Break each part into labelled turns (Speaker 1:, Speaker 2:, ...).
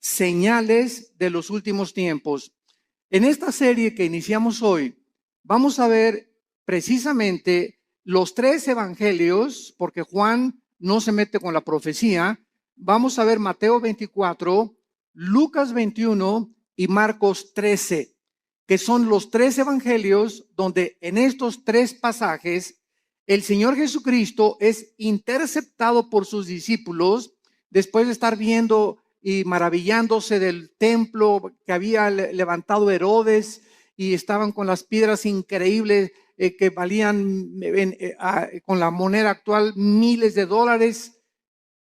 Speaker 1: señales de los últimos tiempos. En esta serie que iniciamos hoy, vamos a ver precisamente los tres evangelios, porque Juan no se mete con la profecía. Vamos a ver Mateo 24, Lucas 21 y Marcos 13, que son los tres evangelios donde en estos tres pasajes el Señor Jesucristo es interceptado por sus discípulos después de estar viendo y maravillándose del templo que había levantado Herodes, y estaban con las piedras increíbles que valían con la moneda actual miles de dólares.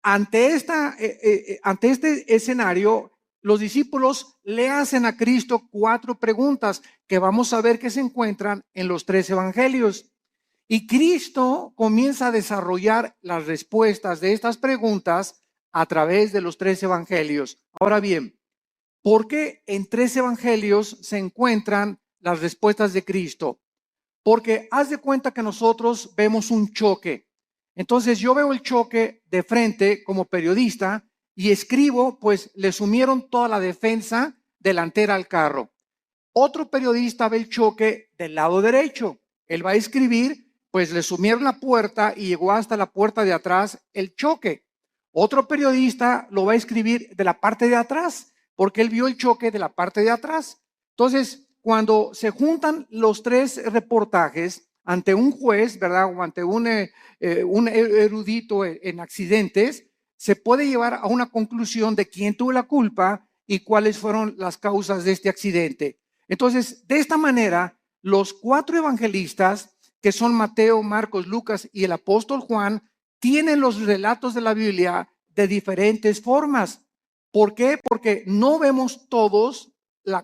Speaker 1: Ante este escenario, los discípulos le hacen a Cristo cuatro preguntas que vamos a ver que se encuentran en los tres evangelios. Y Cristo comienza a desarrollar las respuestas de estas preguntas a través de los tres evangelios. Ahora bien, ¿por qué en tres evangelios se encuentran las respuestas de Cristo? Porque haz de cuenta que nosotros vemos un choque. Entonces yo veo el choque de frente como periodista y escribo, pues le sumieron toda la defensa delantera al carro. Otro periodista ve el choque del lado derecho. Él va a escribir, pues le sumieron la puerta y llegó hasta la puerta de atrás el choque. Otro periodista lo va a escribir de la parte de atrás, porque él vio el choque de la parte de atrás. Entonces, cuando se juntan los tres reportajes ante un juez, ¿verdad? O ante un erudito en accidentes, se puede llevar a una conclusión de quién tuvo la culpa y cuáles fueron las causas de este accidente. Entonces, de esta manera, los cuatro evangelistas, que son Mateo, Marcos, Lucas y el apóstol Juan, tienen los relatos de la Biblia de diferentes formas. ¿Por qué? Porque no vemos todos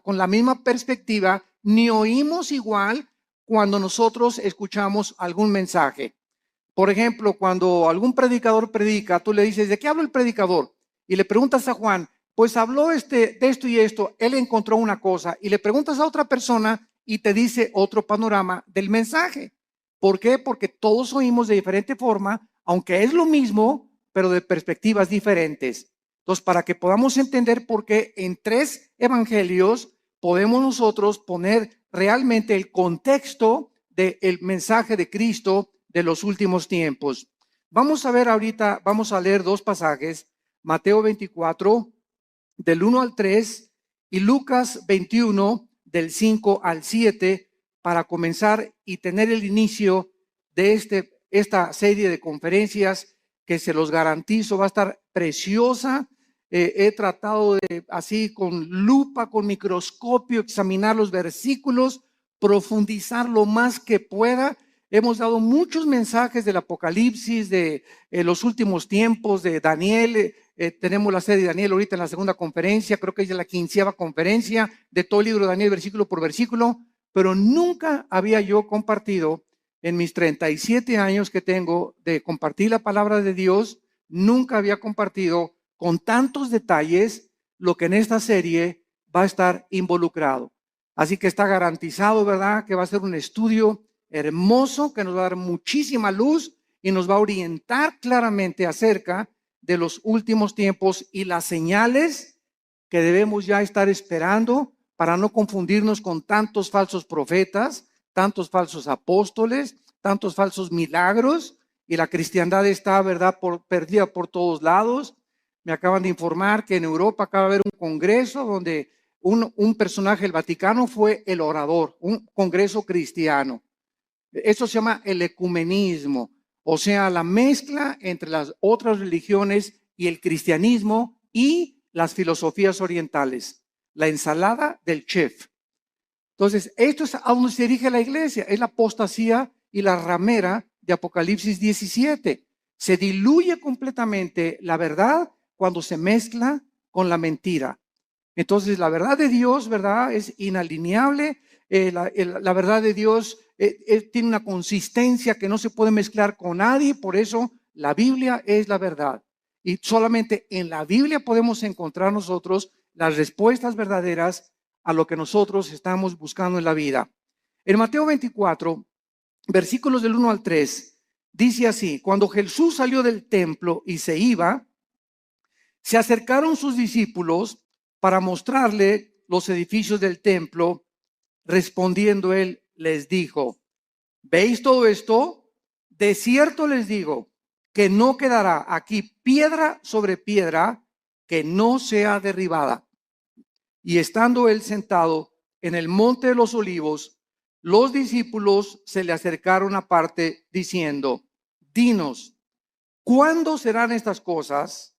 Speaker 1: con la misma perspectiva, ni oímos igual cuando nosotros escuchamos algún mensaje. Por ejemplo, cuando algún predicador predica, tú le dices, ¿de qué habla el predicador? Y le preguntas a Juan, pues habló de esto y esto, él encontró una cosa. Y le preguntas a otra persona y te dice otro panorama del mensaje. ¿Por qué? Porque todos oímos de diferente forma, aunque es lo mismo, pero de perspectivas diferentes. Entonces, para que podamos entender por qué en tres evangelios podemos nosotros poner realmente el contexto del mensaje de Cristo de los últimos tiempos. Vamos a ver ahorita, vamos a leer dos pasajes, Mateo 24, del 1 al 3, y Lucas 21, del 5 al 7, para comenzar y tener el inicio de esta serie de conferencias que se los garantizo va a estar preciosa. He tratado de, así con lupa, con microscopio, examinar los versículos, profundizar lo más que pueda. Hemos dado muchos mensajes del Apocalipsis, de los últimos tiempos, de Daniel. Tenemos la serie de Daniel ahorita en la segunda conferencia, creo que es la 15ª conferencia de todo el libro de Daniel, versículo por versículo, pero nunca había yo compartido en mis 37 años que tengo de compartir la palabra de Dios, nunca había compartido con tantos detalles lo que en esta serie va a estar involucrado. Así que está garantizado, ¿verdad?, que va a ser un estudio hermoso que nos va a dar muchísima luz y nos va a orientar claramente acerca de los últimos tiempos y las señales que debemos ya estar esperando para no confundirnos con tantos falsos profetas, tantos falsos apóstoles, tantos falsos milagros, y la cristiandad está, ¿verdad?, perdida por todos lados. Me acaban de informar que en Europa acaba de haber un congreso donde un personaje del Vaticano fue el orador, un congreso cristiano. Eso se llama el ecumenismo, o sea, la mezcla entre las otras religiones y el cristianismo y las filosofías orientales, la ensalada del chef. Entonces, esto es a donde se dirige la iglesia, es la apostasía y la ramera de Apocalipsis 17. Se diluye completamente la verdad cuando se mezcla con la mentira. Entonces, la verdad de Dios, ¿verdad?, es inalineable. La verdad de Dios tiene una consistencia que no se puede mezclar con nadie. Por eso la Biblia es la verdad. Y solamente en la Biblia podemos encontrar nosotros las respuestas verdaderas a lo que nosotros estamos buscando en la vida. En Mateo 24, versículos del 1 al 3, dice así: cuando Jesús salió del templo y se iba, se acercaron sus discípulos para mostrarle los edificios del templo. Respondiendo él, les dijo: ¿veis todo esto? De cierto les digo que no quedará aquí piedra sobre piedra que no sea derribada. Y estando él sentado en el monte de los olivos, los discípulos se le acercaron aparte diciendo: dinos, ¿cuándo serán estas cosas?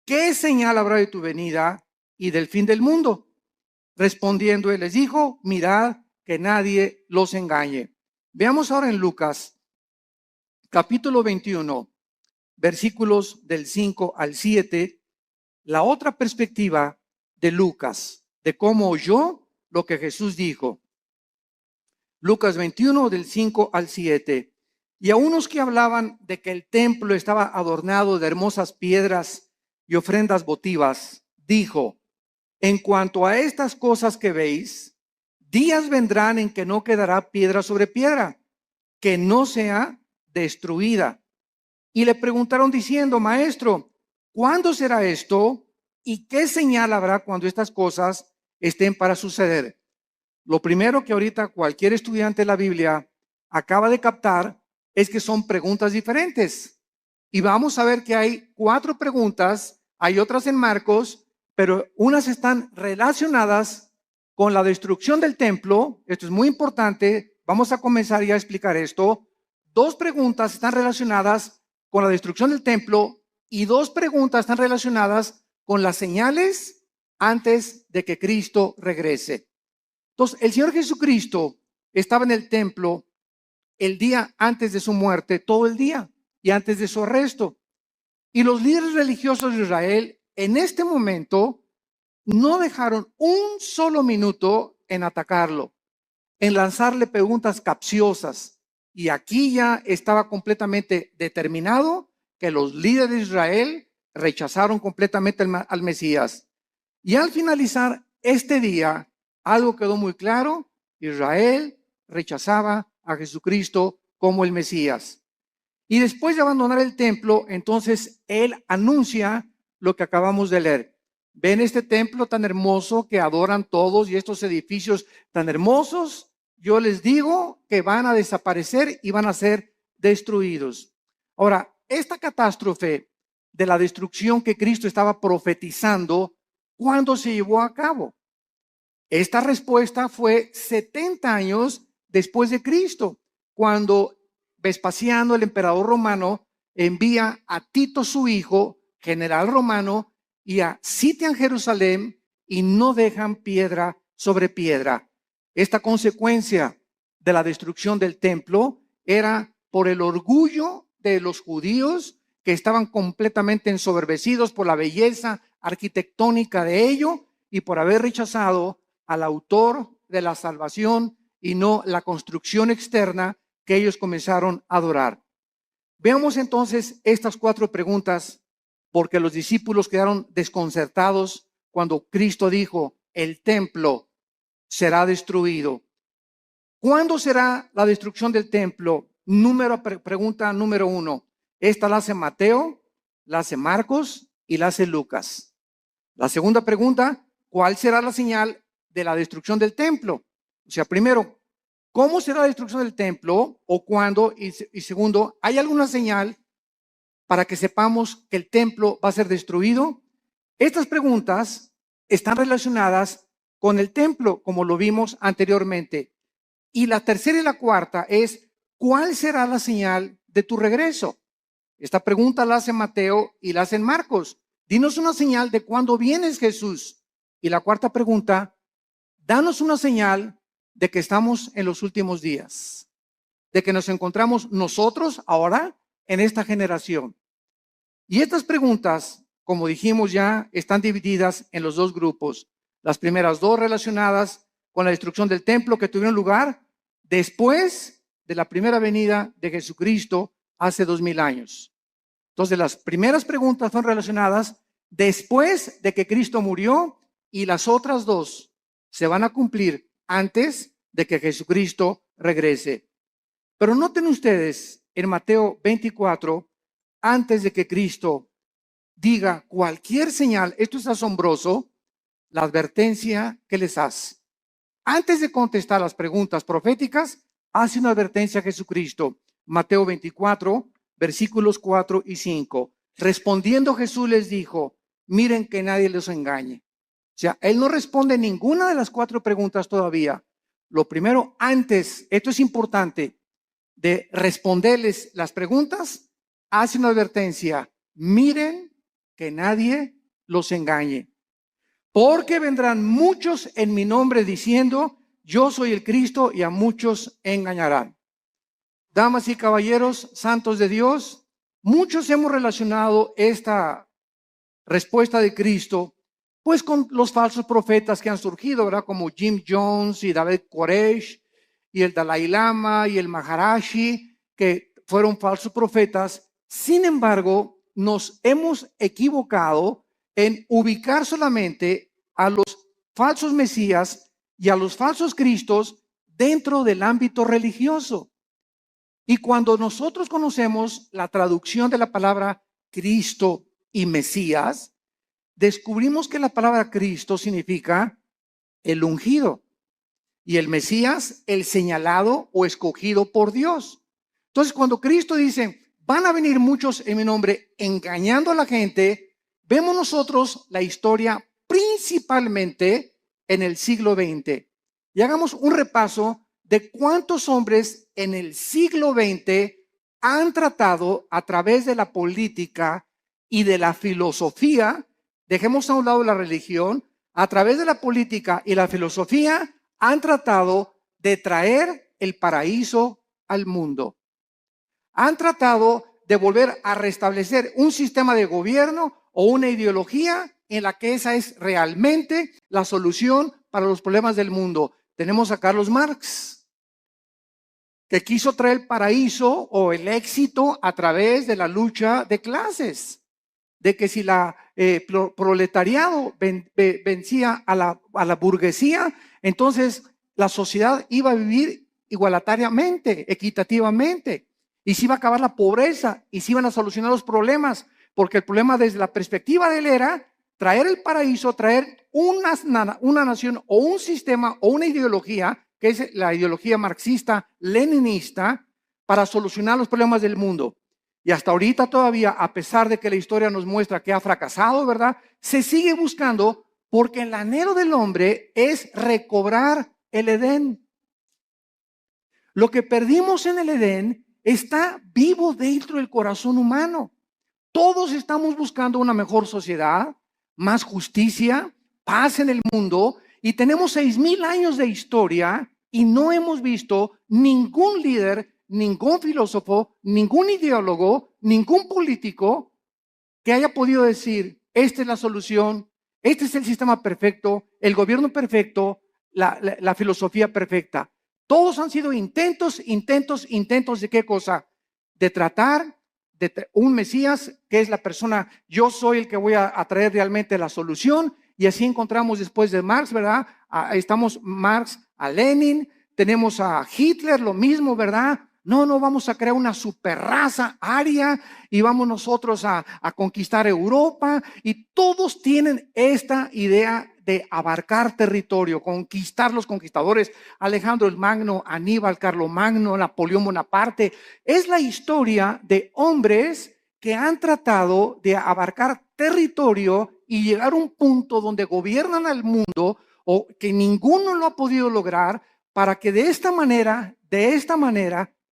Speaker 1: ¿Qué señal habrá de tu venida y del fin del mundo? Respondiendo él les dijo: mirad que nadie los engañe. Veamos ahora en Lucas, capítulo 21, versículos del 5 al 7, la otra perspectiva de Lucas, de cómo oyó lo que Jesús dijo. Lucas 21, del 5 al 7. Y a unos que hablaban de que el templo estaba adornado de hermosas piedras y ofrendas votivas, dijo: en cuanto a estas cosas que veis, días vendrán en que no quedará piedra sobre piedra, que no sea destruida. Y le preguntaron diciendo: maestro, ¿cuándo será esto? ¿Y qué señal habrá cuando estas cosas estén para suceder? Lo primero que ahorita cualquier estudiante de la Biblia acaba de captar es que son preguntas diferentes. Y vamos a ver que hay 4 preguntas, hay otras en Marcos, pero unas están relacionadas con la destrucción del templo. Esto es muy importante. Vamos a comenzar ya a explicar esto. 2 preguntas están relacionadas con la destrucción del templo y 2 preguntas están relacionadas con las señales antes de que Cristo regrese. Entonces, el Señor Jesucristo estaba en el templo el día antes de su muerte, todo el día, y antes de su arresto. Y los líderes religiosos de Israel en este momento no dejaron un solo minuto en atacarlo, en lanzarle preguntas capciosas. Y aquí ya estaba completamente determinado que los líderes de Israel rechazaron completamente al Mesías. Y al finalizar este día, algo quedó muy claro: Israel rechazaba a Jesucristo como el Mesías. Y después de abandonar el templo, entonces él anuncia lo que acabamos de leer. ¿Ven este templo tan hermoso que adoran todos y estos edificios tan hermosos? Yo les digo que van a desaparecer y van a ser destruidos. Ahora, esta catástrofe de la destrucción que Cristo estaba profetizando, ¿cuándo se llevó a cabo? Esta respuesta fue 70 años después de Cristo, cuando Vespasiano, el emperador romano, envía a Tito, su hijo, general romano, y a sitian Jerusalén y no dejan piedra sobre piedra. Esta consecuencia de la destrucción del templo era por el orgullo de los judíos, que estaban completamente ensoberbecidos por la belleza arquitectónica de ello y por haber rechazado al autor de la salvación y no la construcción externa que ellos comenzaron a adorar. Veamos entonces estas 4 preguntas, porque los discípulos quedaron desconcertados cuando Cristo dijo: el templo será destruido. ¿Cuándo será la destrucción del templo? Pregunta número 1. Esta la hace Mateo, la hace Marcos y la hace Lucas. La segunda pregunta: ¿cuál será la señal de la destrucción del templo? O sea, primero, ¿cómo será la destrucción del templo o cuándo? Y segundo, ¿hay alguna señal para que sepamos que el templo va a ser destruido? Estas preguntas están relacionadas con el templo, como lo vimos anteriormente. Y la tercera y la cuarta es: ¿cuál será la señal de tu regreso? Esta pregunta la hace Mateo y la hace Marcos. Dinos una señal de cuándo vienes, Jesús. Y la cuarta pregunta: danos una señal de que estamos en los últimos días, de que nos encontramos nosotros ahora en esta generación. Y estas preguntas, como dijimos ya, están divididas en los 2 grupos. Las primeras 2 relacionadas con la destrucción del templo que tuvieron lugar después de la primera venida de Jesucristo hace 2000 años. Entonces, las primeras preguntas son relacionadas después de que Cristo murió, y las otras 2 se van a cumplir antes de que Jesucristo regrese. Pero noten ustedes en Mateo 24, antes de que Cristo diga cualquier señal, esto es asombroso, la advertencia que les hace. Antes de contestar las preguntas proféticas, hace una advertencia a Jesucristo. Mateo 24, versículos 4 y 5. Respondiendo Jesús les dijo, miren que nadie los engañe. O sea, él no responde ninguna de las 4 preguntas todavía. Lo primero, antes, esto es importante, de responderles las preguntas, hace una advertencia. Miren que nadie los engañe. Porque vendrán muchos en mi nombre diciendo, yo soy el Cristo, y a muchos engañarán. Damas y caballeros, santos de Dios, muchos hemos relacionado esta respuesta de Cristo, pues con los falsos profetas que han surgido, ¿verdad? Como Jim Jones y David Koresh, y el Dalai Lama y el Maharashi, que fueron falsos profetas. Sin embargo, nos hemos equivocado en ubicar solamente a los falsos mesías y a los falsos cristos dentro del ámbito religioso. Y cuando nosotros conocemos la traducción de la palabra Cristo y Mesías, descubrimos que la palabra Cristo significa el ungido y el Mesías el señalado o escogido por Dios. Entonces, cuando Cristo dice, van a venir muchos en mi nombre engañando a la gente, vemos nosotros la historia principalmente en el siglo XX. Y hagamos un repaso de cuántos hombres en el siglo XX han tratado a través de la política y de la filosofía, dejemos a un lado la religión, a través de la política y la filosofía han tratado de traer el paraíso al mundo. Han tratado de volver a restablecer un sistema de gobierno o una ideología en la que esa es realmente la solución para los problemas del mundo. Tenemos a Carlos Marx, que quiso traer el paraíso o el éxito a través de la lucha de clases, de que si la proletariado vencía a la burguesía, entonces la sociedad iba a vivir igualitariamente, equitativamente, y se iba a acabar la pobreza y se iban a solucionar los problemas, porque el problema desde la perspectiva de él era traer el paraíso, traer una nación o un sistema o una ideología, que es la ideología marxista-leninista, para solucionar los problemas del mundo. Y hasta ahorita todavía, a pesar de que la historia nos muestra que ha fracasado, ¿verdad? Se sigue buscando porque el anhelo del hombre es recobrar el Edén. Lo que perdimos en el Edén está vivo dentro del corazón humano. Todos estamos buscando una mejor sociedad, más justicia, paz en el mundo, y tenemos 6,000 años de historia y no hemos visto ningún líder, ningún filósofo, ningún ideólogo, ningún político que haya podido decir, esta es la solución, este es el sistema perfecto, el gobierno perfecto, la filosofía perfecta. Todos han sido intentos de qué cosa? De tratar de un Mesías que es la persona, yo soy el que voy a traer realmente la solución. Y así encontramos después de Marx, ¿verdad? Estamos Marx a Lenin, tenemos a Hitler, lo mismo, ¿verdad? No, vamos a crear una superraza aria y vamos nosotros a conquistar Europa. Y todos tienen esta idea de abarcar territorio, conquistar los conquistadores, Alejandro el Magno, Aníbal, Carlomagno, Napoleón Bonaparte. Es la historia de hombres que han tratado de abarcar territorio y llegar a un punto donde gobiernan al mundo o que ninguno lo ha podido lograr, para que de esta manera,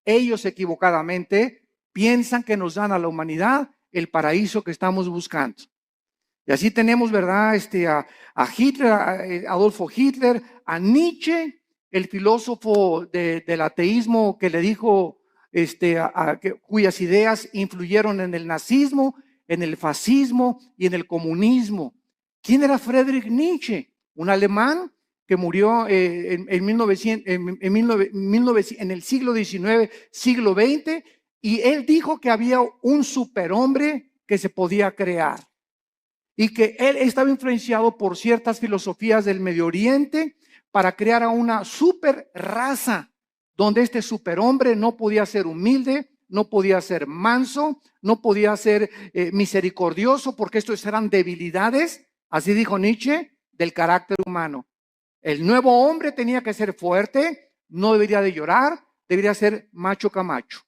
Speaker 1: ellos equivocadamente piensan que nos dan a la humanidad el paraíso que estamos buscando. Y así tenemos, ¿verdad? A Hitler, a Adolfo Hitler, a Nietzsche, el filósofo del ateísmo que le dijo, cuyas ideas influyeron en el nazismo, en el fascismo y en el comunismo. ¿Quién era Friedrich Nietzsche? Un alemán que murió en el siglo XIX, siglo XX, y él dijo que había un superhombre que se podía crear y que él estaba influenciado por ciertas filosofías del Medio Oriente para crear a una super raza donde este superhombre no podía ser humilde, no podía ser manso, no podía ser misericordioso, porque estos eran debilidades, así dijo Nietzsche, del carácter humano. El nuevo hombre tenía que ser fuerte, no debería de llorar, debería ser macho camacho.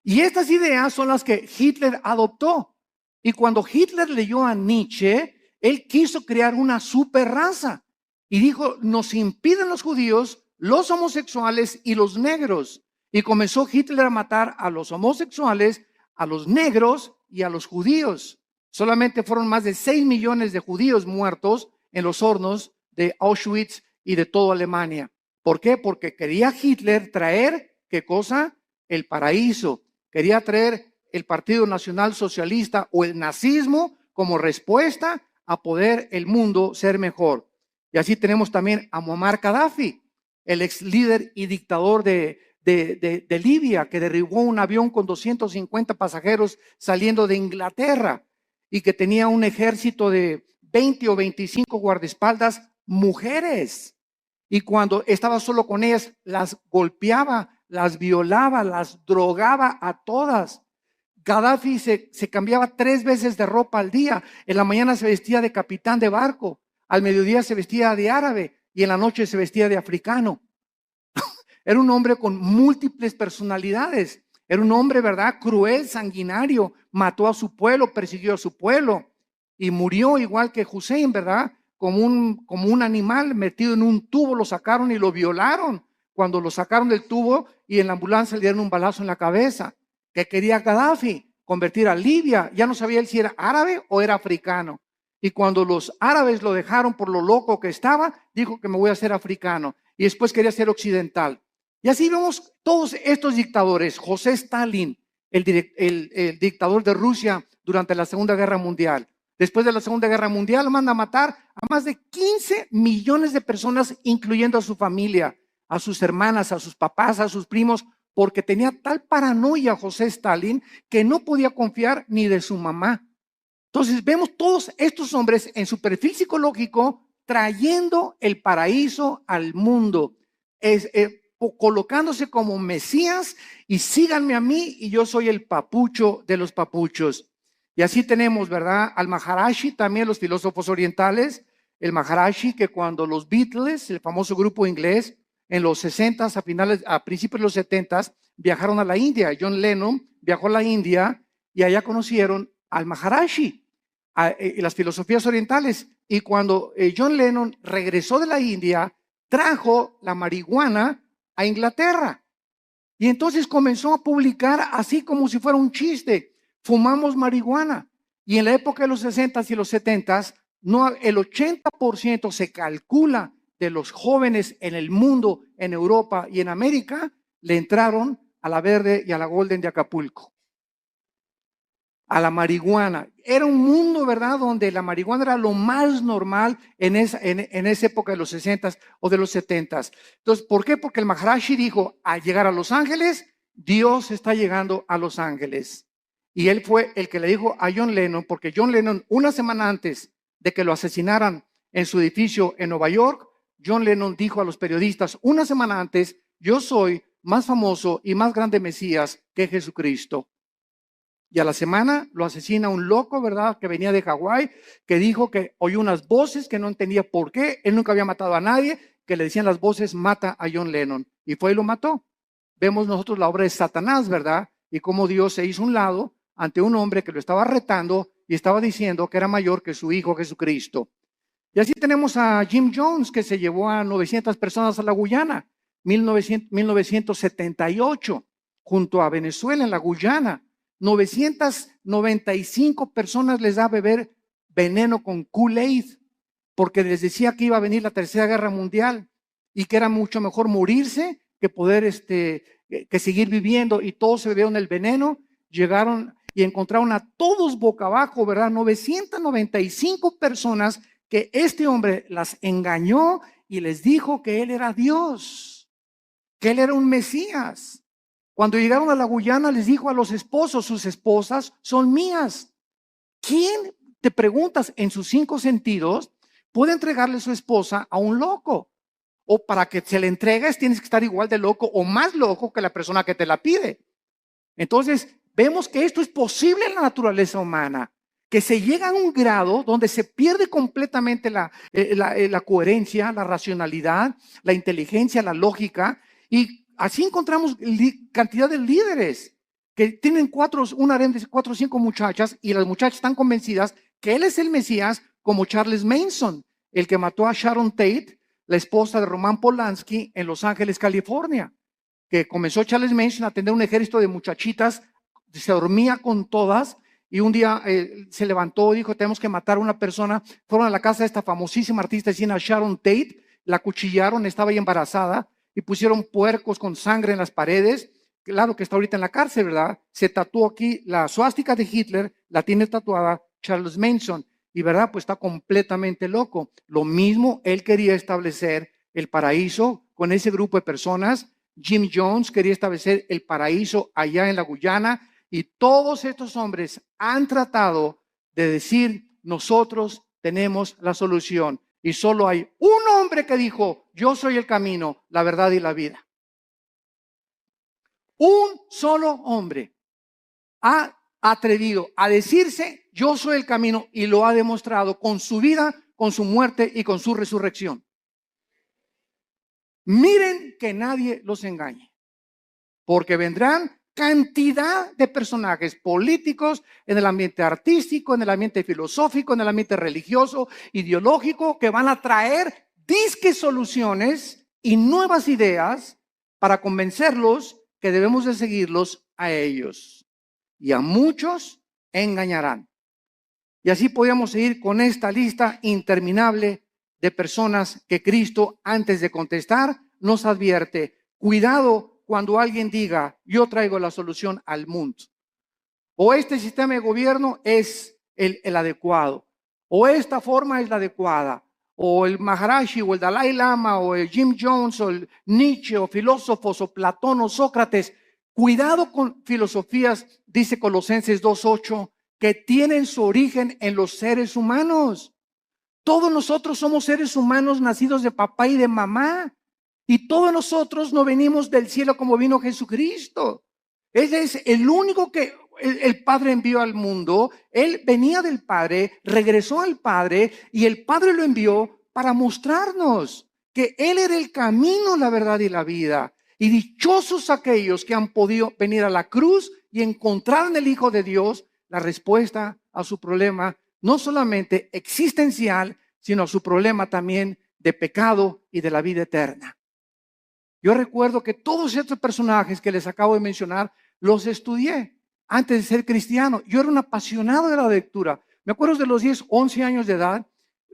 Speaker 1: Y estas ideas son las que Hitler adoptó. Y cuando Hitler leyó a Nietzsche, él quiso crear una superraza. Y dijo, nos impiden los judíos, los homosexuales y los negros. Y comenzó Hitler a matar a los homosexuales, a los negros y a los judíos. Solamente fueron más de 6 millones de judíos muertos en los hornos de Auschwitz y de toda Alemania. ¿Por qué? Porque quería Hitler traer, ¿qué cosa? El paraíso. Quería traer el Partido Nacional Socialista o el nazismo como respuesta a poder el mundo ser mejor. Y así tenemos también a Muammar Gaddafi, el ex líder y dictador de Libia, que derribó un avión con 250 pasajeros saliendo de Inglaterra y que tenía un ejército de 20 o 25 guardaespaldas mujeres. Y cuando estaba solo con ellas, las golpeaba, las violaba, las drogaba a todas. Gaddafi se cambiaba 3 veces de ropa al día. En la mañana se vestía de capitán de barco, al mediodía se vestía de árabe y en la noche se vestía de africano. Era un hombre con múltiples personalidades. Era un hombre, ¿verdad? Cruel, sanguinario. Mató a su pueblo, persiguió a su pueblo y murió igual que Hussein, ¿verdad? Como un animal metido en un tubo, lo sacaron y lo violaron. Cuando lo sacaron del tubo y en la ambulancia le dieron un balazo en la cabeza. ¿Qué quería Gaddafi? Convertir a Libia. Ya no sabía él si era árabe o era africano. Y cuando los árabes lo dejaron por lo loco que estaba, dijo que me voy a hacer africano. Y después quería ser occidental. Y así vemos todos estos dictadores. José Stalin, el dictador de Rusia durante la Segunda Guerra Mundial. Después de la Segunda Guerra Mundial manda a matar a más de 15 millones de personas, incluyendo a su familia, a sus hermanas, a sus papás, a sus primos, porque tenía tal paranoia José Stalin que no podía confiar ni de su mamá. Entonces vemos todos estos hombres en su perfil psicológico trayendo el paraíso al mundo, colocándose como Mesías y síganme a mí y yo soy el papucho de los papuchos. Y así tenemos, ¿verdad? Al Maharishi, también los filósofos orientales, el Maharishi que cuando los Beatles, el famoso grupo inglés, en los 60s, a principios de los 70s, viajaron a la India. John Lennon viajó a la India y allá conocieron al Maharishi, las filosofías orientales. Y cuando John Lennon regresó de la India, trajo la marihuana a Inglaterra. Y entonces comenzó a publicar así como si fuera un chiste. Fumamos marihuana. Y en la época de los 60s y los 70s, el 80% se calcula de los jóvenes en el mundo, en Europa y en América, le entraron a la Verde y a la Golden de Acapulco, a la marihuana. Era un mundo, ¿verdad?, donde la marihuana era lo más normal en esa época de los 60s o de los 70s. Entonces, ¿por qué? Porque el Maharishi dijo, al llegar a Los Ángeles, Dios está llegando a Los Ángeles. Y él fue el que le dijo a John Lennon, porque John Lennon, una semana antes de que lo asesinaran en su edificio en Nueva York, John Lennon dijo a los periodistas, una semana antes, yo soy más famoso y más grande Mesías que Jesucristo. Y a la semana lo asesina un loco, ¿verdad?, que venía de Hawái, que dijo que oyó unas voces que no entendía por qué, él nunca había matado a nadie, que le decían las voces, mata a John Lennon. Y fue y lo mató. Vemos nosotros la obra de Satanás, ¿verdad? Y cómo Dios se hizo un lado ante un hombre que lo estaba retando y estaba diciendo que era mayor que su hijo Jesucristo. Y así tenemos a Jim Jones, que se llevó a 900 personas a la Guyana, 1978, junto a Venezuela en la Guyana. 995 personas les da a beber veneno con Kool-Aid, porque les decía que iba a venir la Tercera Guerra Mundial y que era mucho mejor morirse que poder que seguir viviendo. Y todos se bebieron el veneno, llegaron y encontraron a todos boca abajo, ¿verdad? 995 personas que este hombre las engañó y les dijo que él era Dios, que él era un Mesías. Cuando llegaron a la Guyana les dijo a los esposos, sus esposas son mías. ¿Quién, te preguntas, en sus 5 sentidos puede entregarle su esposa a un loco? O para que se le entregues tienes que estar igual de loco o más loco que la persona que te la pide. Entonces vemos que esto es posible en la naturaleza humana. que se llega a un grado donde se pierde completamente la coherencia, la racionalidad, la inteligencia, la lógica, y así encontramos cantidad de líderes que tienen un harén de 4 o 5 muchachas, y las muchachas están convencidas que él es el Mesías, como Charles Manson, el que mató a Sharon Tate, la esposa de Roman Polanski, en Los Ángeles, California, que comenzó Charles Manson a tener un ejército de muchachitas, se dormía con todas, y un día se levantó y dijo, tenemos que matar a una persona. Fueron a la casa de esta famosísima artista china, Sharon Tate, la acuchillaron, estaba ya embarazada, y pusieron puercos con sangre en las paredes. Claro que está ahorita en la cárcel, ¿verdad? Se tatuó aquí la suástica de Hitler, la tiene tatuada Charles Manson, y ¿verdad? Pues está completamente loco. Lo mismo, él quería establecer el paraíso con ese grupo de personas. Jim Jones quería establecer el paraíso allá en la Guyana, y todos estos hombres han tratado de decir, nosotros tenemos la solución. Y solo hay un hombre que dijo, yo soy el camino, la verdad y la vida. Un solo hombre ha atrevido a decirse, yo soy el camino, y lo ha demostrado con su vida, con su muerte y con su resurrección. Miren que nadie los engañe, porque vendrán cantidad de personajes políticos en el ambiente artístico, en el ambiente filosófico, en el ambiente religioso, ideológico, que van a traer disque soluciones y nuevas ideas para convencerlos que debemos de seguirlos a ellos. Y a muchos engañarán. Y así podríamos seguir con esta lista interminable de personas que Cristo, antes de contestar, nos advierte: cuidado cuando alguien diga, yo traigo la solución al mundo, o este sistema de gobierno es el adecuado, o esta forma es la adecuada, o el Maharashi, o el Dalai Lama, o el Jim Jones, o el Nietzsche, o filósofos, o Platón, o Sócrates. Cuidado con filosofías, dice Colosenses 2:8, que tienen su origen en los seres humanos. Todos nosotros somos seres humanos nacidos de papá y de mamá. Y todos nosotros no venimos del cielo como vino Jesucristo. Él es el único que el Padre envió al mundo. Él venía del Padre, regresó al Padre, y el Padre lo envió para mostrarnos que Él era el camino, la verdad y la vida. Y dichosos aquellos que han podido venir a la cruz y encontrar en el Hijo de Dios la respuesta a su problema, no solamente existencial, sino a su problema también de pecado y de la vida eterna. Yo recuerdo que todos estos personajes que les acabo de mencionar, los estudié antes de ser cristiano. Yo era un apasionado de la lectura. Me acuerdo de los 10, 11 años de edad.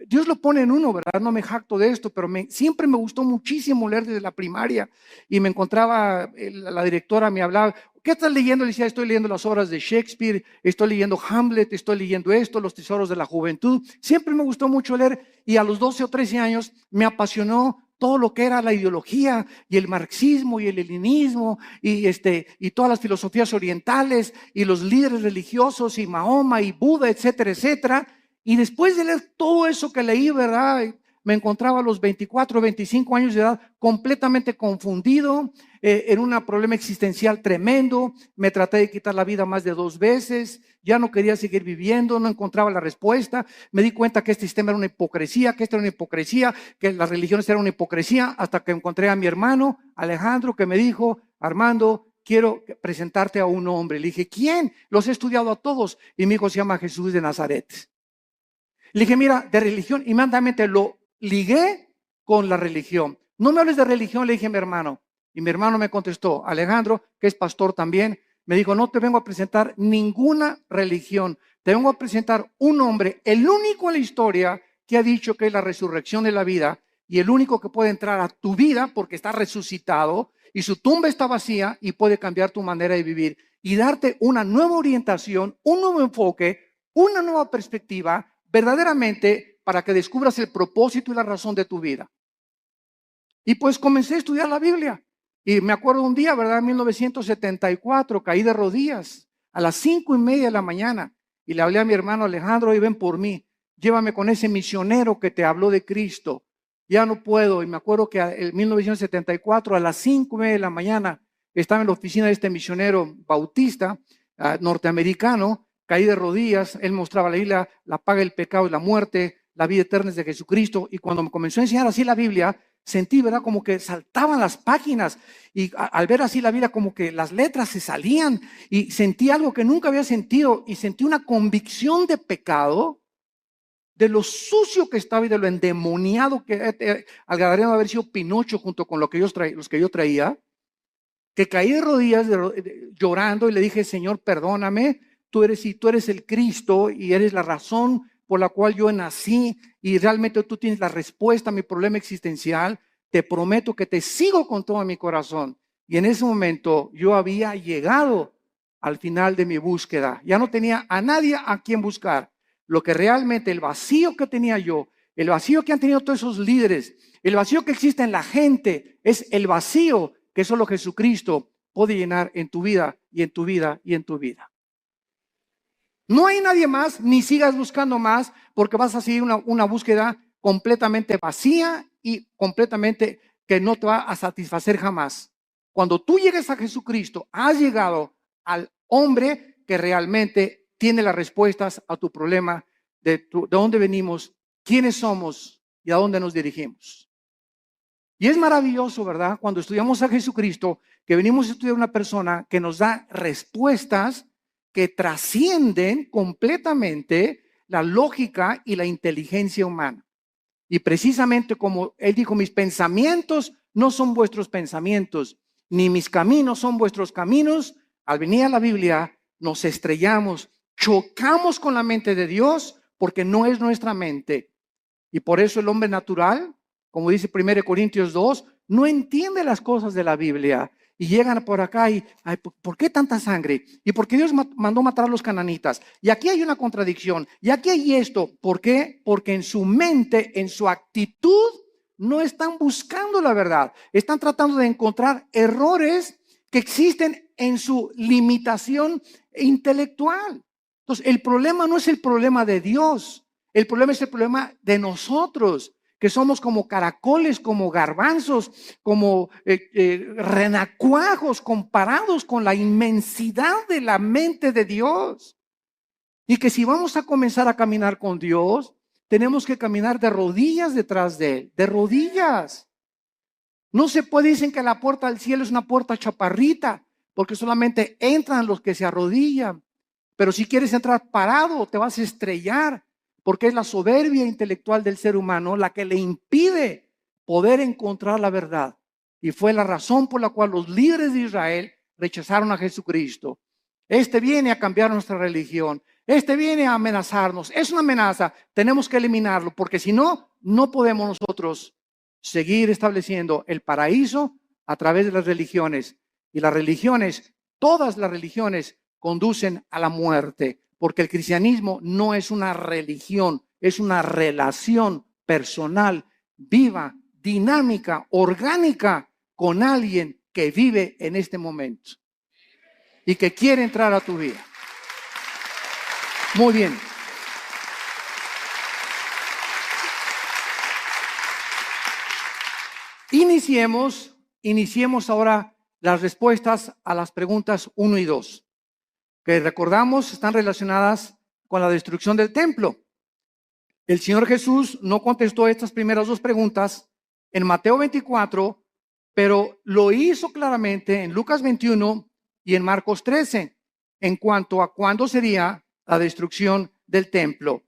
Speaker 1: Dios lo pone en uno, ¿verdad? No me jacto de esto, pero siempre me gustó muchísimo leer desde la primaria. Y me encontraba, la directora me hablaba, ¿qué estás leyendo? Le decía, estoy leyendo las obras de Shakespeare, estoy leyendo Hamlet, estoy leyendo esto, Los tesoros de la juventud. Siempre me gustó mucho leer, y a los 12 o 13 años me apasionó todo lo que era la ideología y el marxismo y el leninismo y todas las filosofías orientales y los líderes religiosos y Mahoma y Buda, etcétera, etcétera. Y después de leer todo eso que leí, ¿verdad? Me encontraba a los 24, 25 años de edad completamente confundido, en un problema existencial tremendo. Me traté de quitar la vida más de 2 veces, ya no quería seguir viviendo, no encontraba la respuesta. Me di cuenta que este sistema era una hipocresía, que esta era una hipocresía, que las religiones eran una hipocresía, hasta que encontré a mi hermano Alejandro, que me dijo, Armando, quiero presentarte a un hombre. Le dije, ¿quién? Los he estudiado a todos. Y mi hijo se llama Jesús de Nazaret. Le dije, mira, de religión, inmediatamente lo ligué con la religión. No me hables de religión, le dije a mi hermano. Y mi hermano me contestó, Alejandro, que es pastor también, me dijo, no te vengo a presentar ninguna religión, te vengo a presentar un hombre, el único en la historia que ha dicho que es la resurrección de la vida, y el único que puede entrar a tu vida porque está resucitado y su tumba está vacía, y puede cambiar tu manera de vivir y darte una nueva orientación, un nuevo enfoque, una nueva perspectiva, verdaderamente para que descubras el propósito y la razón de tu vida. Y pues comencé a estudiar la Biblia. Y me acuerdo un día, ¿verdad? En 1974, caí de rodillas a las 5:30 de la mañana. Y le hablé a mi hermano Alejandro, y ven por mí, llévame con ese misionero que te habló de Cristo. Ya no puedo. Y me acuerdo que en 1974, a las 5:30 de la mañana, estaba en la oficina de este misionero bautista norteamericano, caí de rodillas, él mostraba la Biblia, la paga del pecado y la muerte, la vida eterna es de Jesucristo. Y cuando me comenzó a enseñar así la Biblia, sentí, ¿verdad? Como que saltaban las páginas y al ver así la Biblia, como que las letras se salían y sentí algo que nunca había sentido y sentí una convicción de pecado, de lo sucio que estaba y de lo endemoniado que al grado de haber sido Pinocho junto con los que yo traía, que caí de rodillas llorando y le dije, Señor, perdóname, tú eres el Cristo y eres la razón por la cual yo nací y realmente tú tienes la respuesta a mi problema existencial. Te prometo que te sigo con todo mi corazón. Y en ese momento yo había llegado al final de mi búsqueda. Ya no tenía a nadie a quien buscar. Lo que realmente, el vacío que tenía yo, el vacío que han tenido todos esos líderes, el vacío que existe en la gente, es el vacío que solo Jesucristo puede llenar en tu vida y en tu vida y en tu vida. No hay nadie más, ni sigas buscando más, porque vas a seguir una búsqueda completamente vacía y completamente que no te va a satisfacer jamás. Cuando tú llegues a Jesucristo, has llegado al hombre que realmente tiene las respuestas a tu problema de dónde venimos, quiénes somos y a dónde nos dirigimos. Y es maravilloso, ¿verdad? Cuando estudiamos a Jesucristo, que venimos a estudiar una persona que nos da respuestas que trascienden completamente la lógica y la inteligencia humana. Y precisamente como él dijo, mis pensamientos no son vuestros pensamientos, ni mis caminos son vuestros caminos. Al venir a la Biblia, nos estrellamos, chocamos con la mente de Dios porque no es nuestra mente. Y por eso el hombre natural, como dice 1 Corintios 2, no entiende las cosas de la Biblia. Y llegan por acá y, ay, ¿por qué tanta sangre? ¿Y por qué Dios mandó matar a los cananitas? Y aquí hay una contradicción. Y aquí hay esto. ¿Por qué? Porque en su mente, en su actitud, no están buscando la verdad. Están tratando de encontrar errores que existen en su limitación intelectual. Entonces, el problema no es el problema de Dios. El problema es el problema de nosotros, que somos como caracoles, como garbanzos, como renacuajos comparados con la inmensidad de la mente de Dios. Y que si vamos a comenzar a caminar con Dios, tenemos que caminar de rodillas detrás de Él, de rodillas. No se puede, dicen que la puerta del cielo es una puerta chaparrita, porque solamente entran los que se arrodillan. Pero si quieres entrar parado, te vas a estrellar, porque es la soberbia intelectual del ser humano la que le impide poder encontrar la verdad. Y fue la razón por la cual los líderes de Israel rechazaron a Jesucristo. Este viene a cambiar nuestra religión. Este viene a amenazarnos. Es una amenaza. Tenemos que eliminarlo, porque si no, no podemos nosotros seguir estableciendo el paraíso a través de las religiones. Y las religiones, todas las religiones, conducen a la muerte, porque el cristianismo no es una religión, es una relación personal, viva, dinámica, orgánica con alguien que vive en este momento y que quiere entrar a tu vida. Muy bien. Iniciemos ahora las respuestas a las preguntas 1 y 2. Que recordamos están relacionadas con la destrucción del templo. El Señor Jesús no contestó estas primeras dos preguntas en Mateo 24, pero lo hizo claramente en Lucas 21 y en Marcos 13, en cuanto a cuándo sería la destrucción del templo.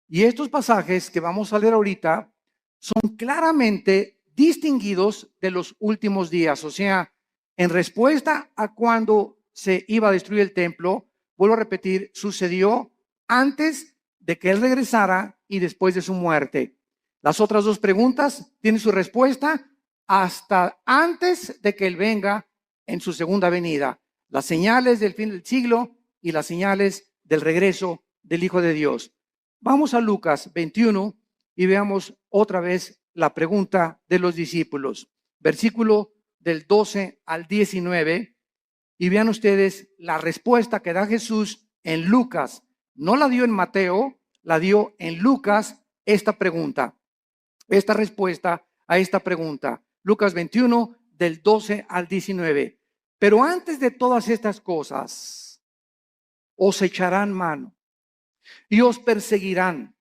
Speaker 1: Y estos pasajes que vamos a leer ahorita son claramente distinguidos de los últimos días, o sea, en respuesta a cuándo se iba a destruir el templo, vuelvo a repetir, sucedió antes de que Él regresara y después de su muerte. Las otras dos preguntas tienen su respuesta hasta antes de que Él venga en su segunda venida. Las señales del fin del siglo y las señales del regreso del Hijo de Dios. Vamos a Lucas 21 y veamos otra vez la pregunta de los discípulos. Versículo del 12 al 19. Y vean ustedes la respuesta que da Jesús en Lucas. No la dio en Mateo, la dio en Lucas esta pregunta. Esta respuesta a esta pregunta. Lucas 21 del 12 al 19. Pero antes de todas estas cosas, os echarán mano y os perseguirán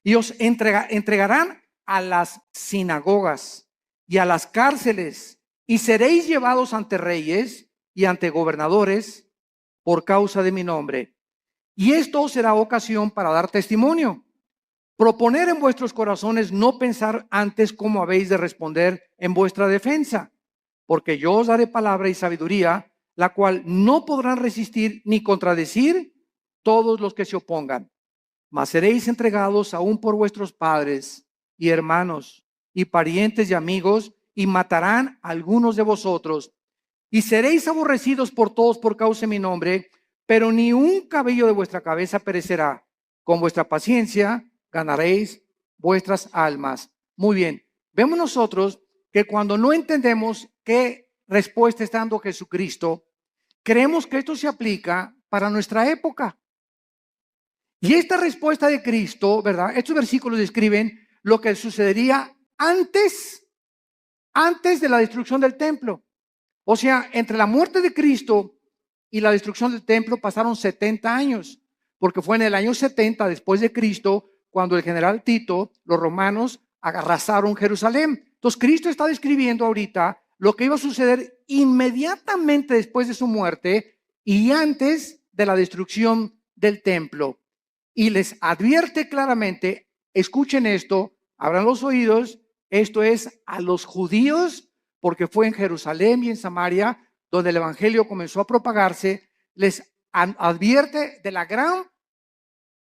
Speaker 1: y os entregarán a las sinagogas y a las cárceles, y seréis llevados ante reyes y ante gobernadores por causa de mi nombre. Y esto os será ocasión para dar testimonio. Proponer en vuestros corazones no pensar antes cómo habéis de responder en vuestra defensa, porque yo os daré palabra y sabiduría, la cual no podrán resistir ni contradecir todos los que se opongan. Mas seréis entregados aún por vuestros padres y hermanos y parientes y amigos, y matarán a algunos de vosotros, y seréis aborrecidos por todos por causa de mi nombre, pero ni un cabello de vuestra cabeza perecerá. Con vuestra paciencia ganaréis vuestras almas. Muy bien, vemos nosotros que cuando no entendemos qué respuesta está dando Jesucristo, creemos que esto se aplica para nuestra época. Y esta respuesta de Cristo, ¿verdad? Estos versículos describen lo que sucedería antes de la destrucción del templo. O sea, entre la muerte de Cristo y la destrucción del templo pasaron 70 años, porque fue en el año 70 después de Cristo cuando el general Tito, los romanos, arrasaron Jerusalén. Entonces Cristo está describiendo ahorita lo que iba a suceder inmediatamente después de su muerte y antes de la destrucción del templo. Y les advierte claramente, escuchen esto, abran los oídos, esto es a los judíos, porque fue en Jerusalén y en Samaria donde el evangelio comenzó a propagarse. Les advierte de la gran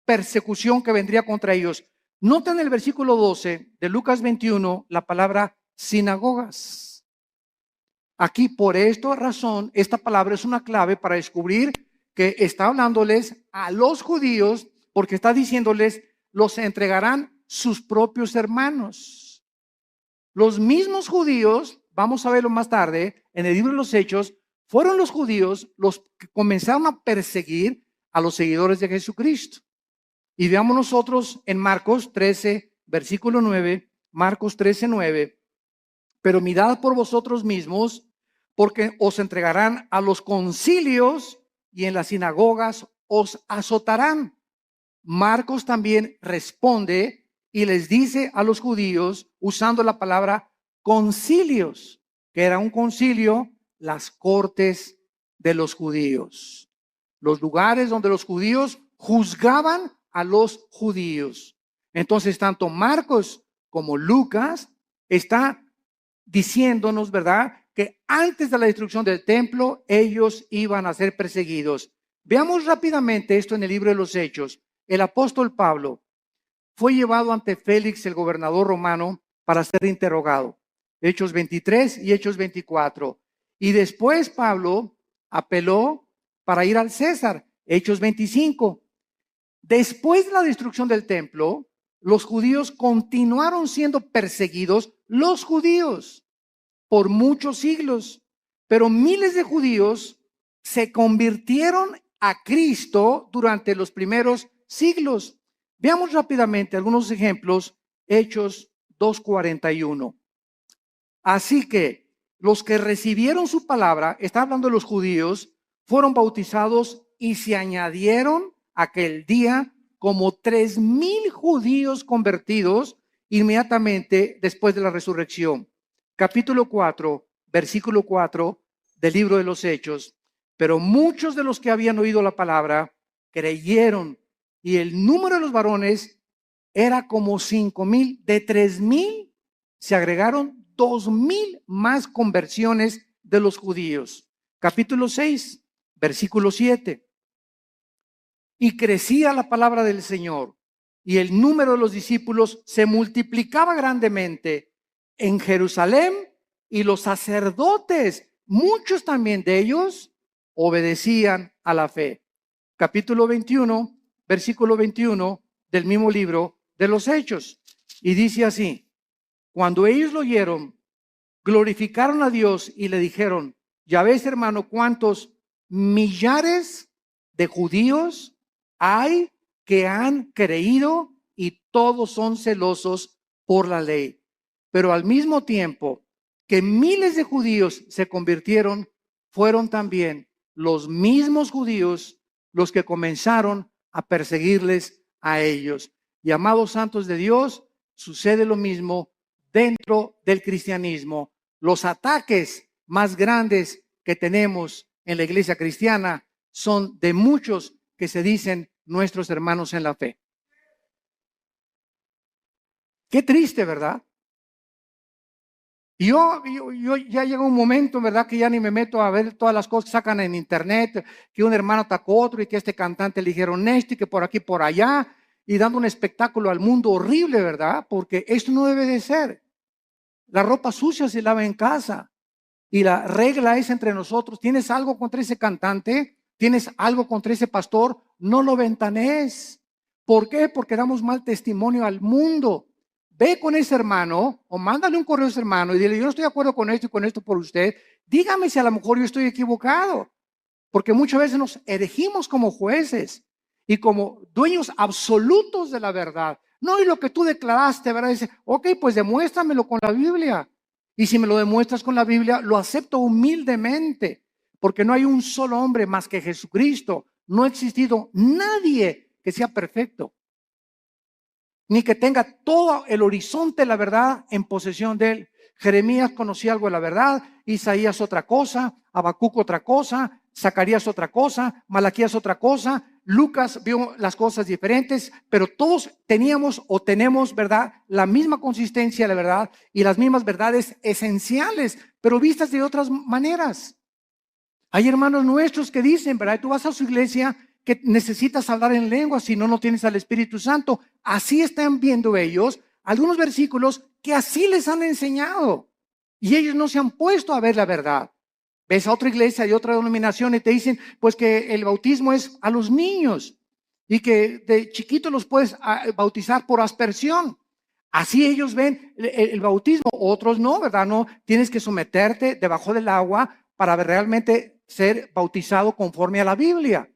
Speaker 1: persecución que vendría contra ellos. Noten el versículo 12 de Lucas 21 la palabra sinagogas. Aquí, por esta razón, esta palabra es una clave para descubrir que está hablándoles a los judíos, porque está diciéndoles, los entregarán sus propios hermanos. Los mismos judíos, vamos a verlo más tarde, en el libro de los Hechos, fueron los judíos los que comenzaron a perseguir a los seguidores de Jesucristo. Y veamos nosotros en Marcos 13, versículo 9, Marcos 13, 9. Pero mirad por vosotros mismos, porque os entregarán a los concilios y en las sinagogas os azotarán. Marcos también responde y les dice a los judíos, usando la palabra concilios, que era un concilio, las cortes de los judíos, los lugares donde los judíos juzgaban a los judíos. Entonces, tanto Marcos como Lucas está diciéndonos, ¿verdad?, que antes de la destrucción del templo, ellos iban a ser perseguidos. Veamos rápidamente esto en el libro de los Hechos. El apóstol Pablo fue llevado ante Félix, el gobernador romano, para ser interrogado. Hechos 23 y Hechos 24. Y después Pablo apeló para ir al César. Hechos 25. Después de la destrucción del templo, los judíos continuaron siendo perseguidos, los judíos, por muchos siglos. Pero miles de judíos se convirtieron a Cristo durante los primeros siglos. Veamos rápidamente algunos ejemplos. Hechos 2:41. Así que los que recibieron su palabra, está hablando de los judíos, fueron bautizados y se añadieron aquel día como 3,000 judíos convertidos inmediatamente después de la resurrección. Capítulo 4, versículo 4 del libro de los Hechos. Pero muchos de los que habían oído la palabra creyeron, y el número de los varones era como 5,000. De 3,000 se agregaron 2,000 más conversiones de los judíos. Capítulo 6, versículo 7. Y crecía la palabra del Señor, y el número de los discípulos se multiplicaba grandemente en Jerusalén, y los sacerdotes, muchos también de ellos, obedecían a la fe. Capítulo 21, versículo 21 del mismo libro de los Hechos. Y dice así: cuando ellos lo oyeron, glorificaron a Dios y le dijeron: ya ves, hermano, cuántos millares de judíos hay que han creído, y todos son celosos por la ley. Pero al mismo tiempo que miles de judíos se convirtieron, fueron también los mismos judíos los que comenzaron a perseguirles a ellos. Y amados santos de Dios, sucede lo mismo dentro del cristianismo. Los ataques más grandes que tenemos en la iglesia cristiana son de muchos que se dicen nuestros hermanos en la fe. Qué triste, ¿verdad? Y yo ya llega un momento, ¿verdad? Que ya ni me meto a ver todas las cosas que sacan en internet, que un hermano atacó a otro y que este cantante le dijeron esto y que por aquí, por allá, y dando un espectáculo al mundo horrible, ¿verdad? Porque esto no debe de ser. La ropa sucia se lava en casa y la regla es entre nosotros. ¿Tienes algo contra ese cantante? ¿Tienes algo contra ese pastor? No lo ventanees. ¿Por qué? Porque damos mal testimonio al mundo. Ve con ese hermano o mándale un correo a ese hermano y dile, yo no estoy de acuerdo con esto y con esto por usted. Dígame si a lo mejor yo estoy equivocado. Porque muchas veces nos erigimos como jueces y como dueños absolutos de la verdad. No, y lo que tú declaraste, ¿verdad? Dice, ok, pues demuéstramelo con la Biblia. Y si me lo demuestras con la Biblia, lo acepto humildemente. Porque no hay un solo hombre más que Jesucristo. No ha existido nadie que sea perfecto, ni que tenga todo el horizonte de la verdad en posesión de él. Jeremías conocía algo de la verdad, Isaías otra cosa, Habacuc otra cosa, Zacarías otra cosa, Malaquías otra cosa, Lucas vio las cosas diferentes, pero todos teníamos o tenemos, ¿verdad?, la misma consistencia de la verdad y las mismas verdades esenciales, pero vistas de otras maneras. Hay hermanos nuestros que dicen, ¿verdad? Tú vas a su iglesia que necesitas hablar en lengua, si no, no tienes al Espíritu Santo. Así están viendo ellos algunos versículos que así les han enseñado. Y ellos no se han puesto a ver la verdad. Ves a otra iglesia de otra denominación y te dicen, pues que el bautismo es a los niños y que de chiquitos los puedes bautizar por aspersión. Así ellos ven el bautismo, otros no, ¿verdad? No, tienes que someterte debajo del agua para realmente ser bautizado conforme a la Biblia.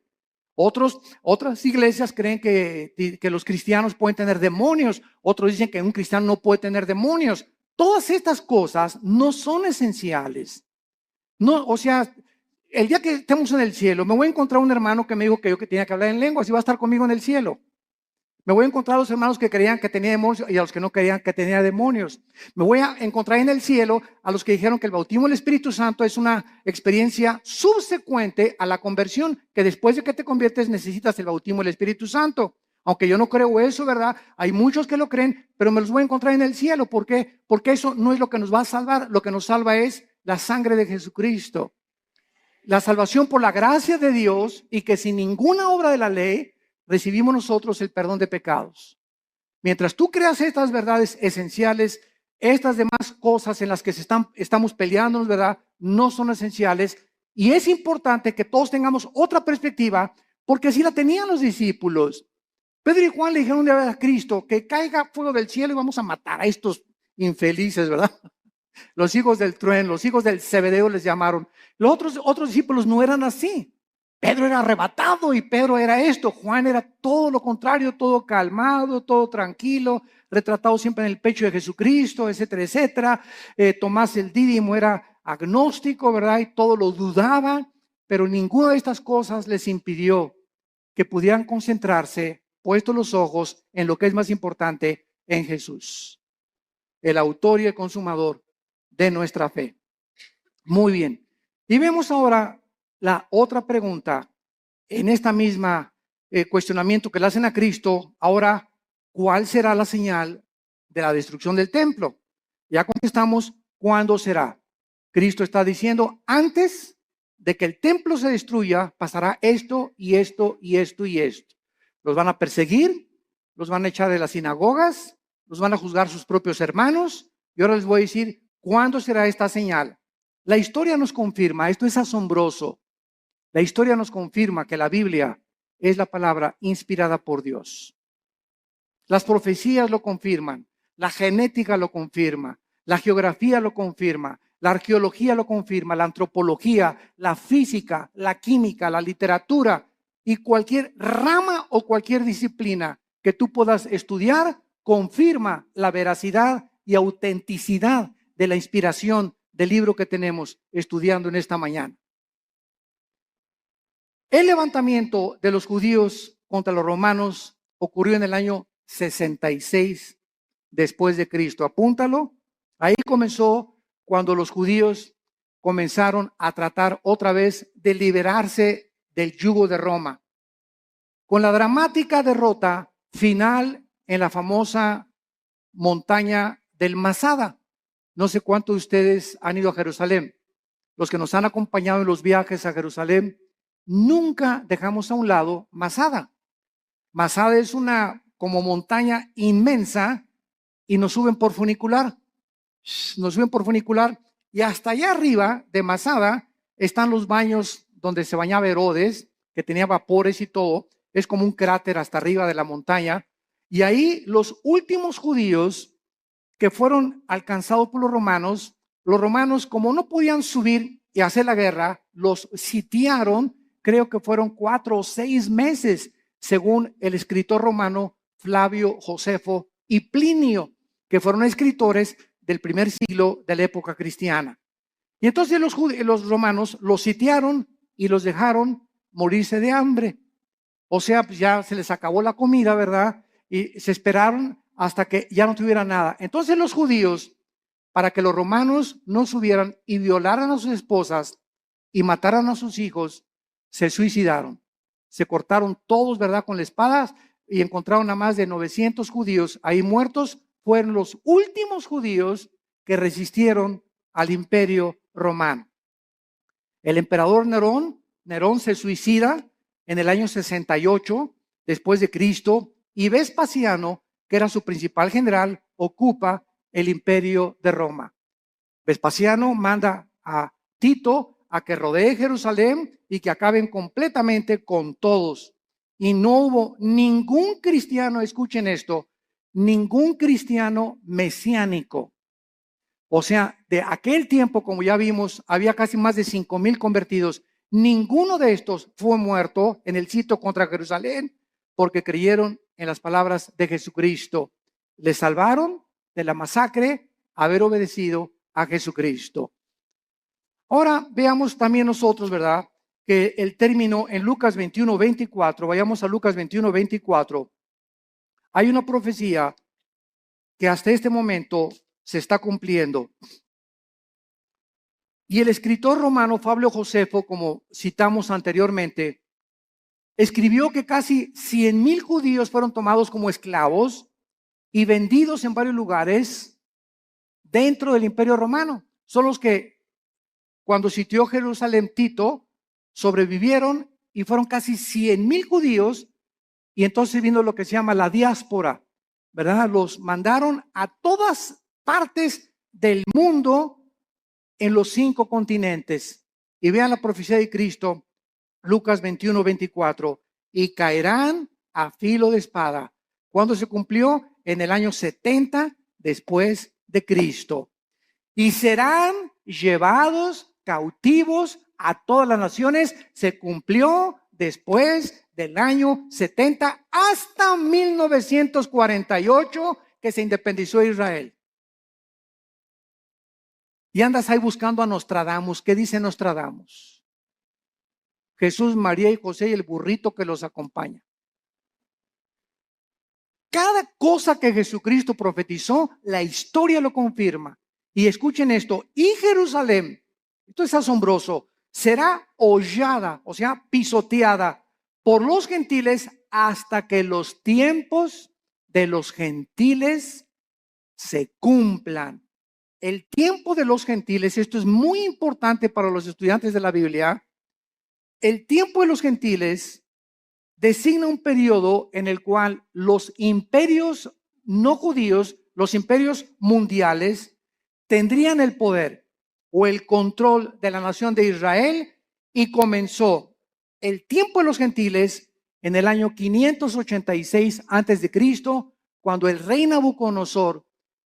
Speaker 1: Otras iglesias creen que los cristianos pueden tener demonios, otros dicen que un cristiano no puede tener demonios. Todas estas cosas no son esenciales. No, o sea, el día que estemos en el cielo, me voy a encontrar un hermano que me dijo que yo que tenía que hablar en lenguas y va a estar conmigo en el cielo. Me voy a encontrar a los hermanos que creían que tenía demonios y a los que no creían que tenía demonios. Me voy a encontrar en el cielo a los que dijeron que el bautismo del Espíritu Santo es una experiencia subsecuente a la conversión, que después de que te conviertes necesitas el bautismo del Espíritu Santo. Aunque yo no creo eso, ¿verdad? Hay muchos que lo creen, pero me los voy a encontrar en el cielo. ¿Por qué? Porque eso no es lo que nos va a salvar. Lo que nos salva es la sangre de Jesucristo. La salvación por la gracia de Dios y que sin ninguna obra de la ley recibimos nosotros el perdón de pecados. Mientras tú creas estas verdades esenciales, estas demás cosas en las que estamos peleándonos, ¿verdad?, no son esenciales. Y es importante que todos tengamos otra perspectiva, porque así la tenían los discípulos. Pedro y Juan le dijeron de a Cristo que caiga fuego del cielo y vamos a matar a estos infelices, ¿verdad? Los hijos del trueno, los hijos del Zebedeo les llamaron. Los otros discípulos no eran así. Pedro era arrebatado y Pedro era esto. Juan era todo lo contrario, todo calmado, todo tranquilo, retratado siempre en el pecho de Jesucristo, etcétera, etcétera. Tomás el Dídimo era agnóstico, ¿verdad? Y todo lo dudaba, pero ninguna de estas cosas les impidió que pudieran concentrarse, puestos los ojos en lo que es más importante, en Jesús, el autor y el consumador de nuestra fe. Muy bien. Y vemos ahora la otra pregunta en esta misma cuestionamiento que le hacen a Cristo. Ahora, ¿cuál será la señal de la destrucción del templo? Ya contestamos, ¿cuándo será? Cristo está diciendo, antes de que el templo se destruya, pasará esto y esto y esto y esto. Los van a perseguir, los van a echar de las sinagogas, los van a juzgar sus propios hermanos. Y ahora les voy a decir, ¿cuándo será esta señal? La historia nos confirma, esto es asombroso. La historia nos confirma que la Biblia es la palabra inspirada por Dios. Las profecías lo confirman, la genética lo confirma, la geografía lo confirma, la arqueología lo confirma, la antropología, la física, la química, la literatura y cualquier rama o cualquier disciplina que tú puedas estudiar confirma la veracidad y autenticidad de la inspiración del libro que tenemos estudiando en esta mañana. El levantamiento de los judíos contra los romanos ocurrió en el año 66 después de Cristo. Apúntalo. Ahí comenzó cuando los judíos comenzaron a tratar otra vez de liberarse del yugo de Roma, con la dramática derrota final en la famosa montaña del Masada. No sé cuántos de ustedes han ido a Jerusalén. Los que nos han acompañado en los viajes a Jerusalén, nunca dejamos a un lado Masada. Masada es una como montaña inmensa y nos suben por funicular. Nos suben por funicular y hasta allá arriba de Masada están los baños donde se bañaba Herodes, que tenía vapores y todo. Es como un cráter hasta arriba de la montaña. Y ahí los últimos judíos que fueron alcanzados por los romanos como no podían subir y hacer la guerra, los sitiaron, creo que fueron 4 o 6 meses, según el escritor romano Flavio Josefo y Plinio, que fueron escritores del primer siglo de la época cristiana. Y entonces los romanos los sitiaron y los dejaron morirse de hambre. O sea, pues ya se les acabó la comida, ¿verdad? Y se esperaron hasta que ya no tuvieran nada. Entonces los judíos, para que los romanos no subieran y violaran a sus esposas y mataran a sus hijos, se suicidaron. Se cortaron todos, ¿verdad?, con la espada y encontraron a más de 900 judíos ahí muertos. Fueron los últimos judíos que resistieron al imperio romano. El emperador Nerón se suicida en el año 68 después de Cristo, y Vespasiano, que era su principal general, ocupa el imperio de Roma. Vespasiano manda a Tito a que rodee Jerusalén y que acaben completamente con todos. Y no hubo ningún cristiano, escuchen esto, ningún cristiano mesiánico. O sea, de aquel tiempo, como ya vimos, había casi más de 5,000 convertidos. Ninguno de estos fue muerto en el sitio contra Jerusalén porque creyeron en las palabras de Jesucristo. Les salvaron de la masacre haber obedecido a Jesucristo. Ahora veamos también nosotros, ¿verdad?, que el término en Lucas 21:24, vayamos a Lucas 21:24, hay una profecía que hasta este momento se está cumpliendo. Y el escritor romano Flavio Josefo, como citamos anteriormente, escribió que casi 100,000 judíos fueron tomados como esclavos y vendidos en varios lugares dentro del imperio romano. Son los que cuando sitió Jerusalén Tito sobrevivieron y fueron casi 100,000 judíos, y entonces vino lo que se llama la diáspora, ¿verdad? Los mandaron a todas partes del mundo en los 5 continentes. Y vean la profecía de Cristo, Lucas 21:24, y caerán a filo de espada. ¿Cuándo se cumplió? En el año 70 después de Cristo. Y serán llevados cautivos a todas las naciones. Se cumplió después del año 70 hasta 1948, que se independizó Israel. Y andas ahí buscando a Nostradamus. ¿Qué dice Nostradamus? Jesús, María y José y el burrito que los acompaña. Cada cosa que Jesucristo profetizó, la historia lo confirma. Y escuchen esto, y Jerusalén, esto es asombroso, será hollada, o sea, pisoteada por los gentiles hasta que los tiempos de los gentiles se cumplan. El tiempo de los gentiles, esto es muy importante para los estudiantes de la Biblia. El tiempo de los gentiles designa un periodo en el cual los imperios no judíos, los imperios mundiales, tendrían el poder o el control de la nación de Israel, y comenzó el tiempo de los gentiles en el año 586 antes de Cristo, cuando el rey Nabucodonosor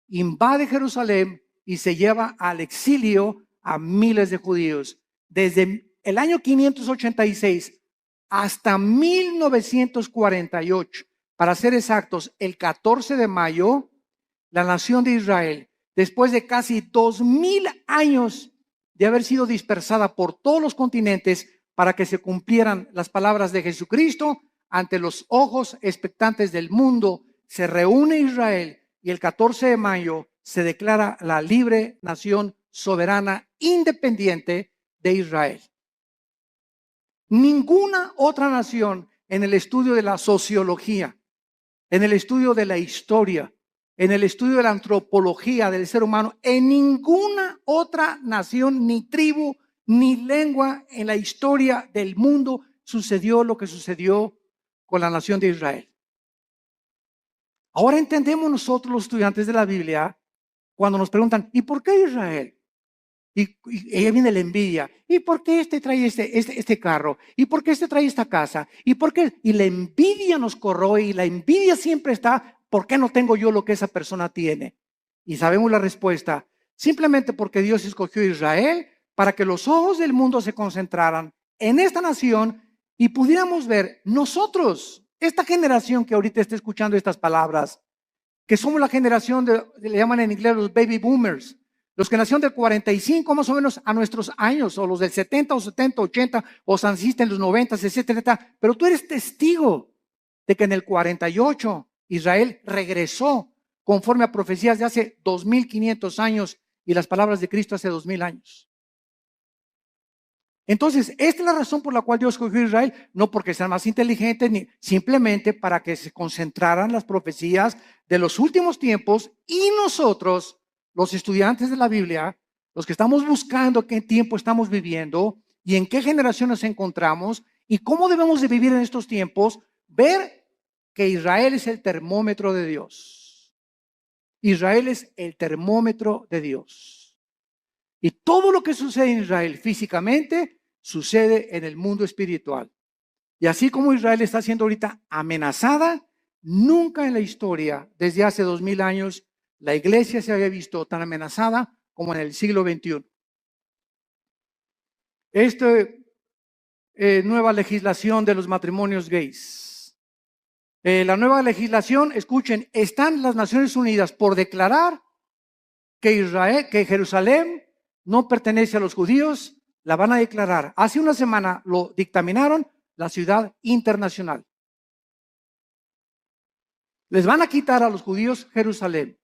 Speaker 1: invade Jerusalén y se lleva al exilio a miles de judíos. Desde el año 586 hasta 1948, para ser exactos, el 14 de mayo, la nación de Israel, después de casi 2,000 años de haber sido dispersada por todos los continentes, para que se cumplieran las palabras de Jesucristo. Ante los ojos expectantes del mundo se reúne Israel y el 14 de mayo se declara la libre nación soberana independiente de Israel. Ninguna otra nación en el estudio de la sociología, en el estudio de la historia, en el estudio de la antropología del ser humano, en ninguna otra nación, ni tribu, ni lengua en la historia del mundo sucedió lo que sucedió con la nación de Israel. Ahora entendemos nosotros los estudiantes de la Biblia cuando nos preguntan, ¿y por qué Israel? Y ahí viene la envidia. ¿Y por qué este trae este carro? ¿Y por qué este trae esta casa? ¿Y por qué? Y la envidia nos corroe y la envidia siempre está, ¿por qué no tengo yo lo que esa persona tiene? Y sabemos la respuesta, simplemente porque Dios escogió a Israel para que los ojos del mundo se concentraran en esta nación y pudiéramos ver nosotros, esta generación que ahorita está escuchando estas palabras, que somos la generación le llaman en inglés los baby boomers, los que nacieron del 45 más o menos a nuestros años, o los del 70 o 70, 80, o naciste en los 90, etc. Pero tú eres testigo de que en el 48 Israel regresó conforme a profecías de hace 2500 años y las palabras de Cristo hace 2000 años. Entonces, esta es la razón por la cual Dios escogió a Israel, no porque sean más inteligentes, ni simplemente para que se concentraran las profecías de los últimos tiempos y nosotros, los estudiantes de la Biblia, los que estamos buscando qué tiempo estamos viviendo y en qué generación nos encontramos y cómo debemos de vivir en estos tiempos, ver que Israel es el termómetro de Dios. Israel es el termómetro de Dios. Y todo lo que sucede en Israel físicamente sucede en el mundo espiritual. Y así como Israel está siendo ahorita amenazada, nunca en la historia, desde hace 2000 años, la iglesia se había visto tan amenazada como en el siglo XXI. Nueva legislación de los matrimonios gays. La nueva legislación, escuchen, están las Naciones Unidas por declarar que Jerusalén no pertenece a los judíos, la van a declarar. Hace una semana lo dictaminaron la ciudad internacional. Les van a quitar a los judíos Jerusalén.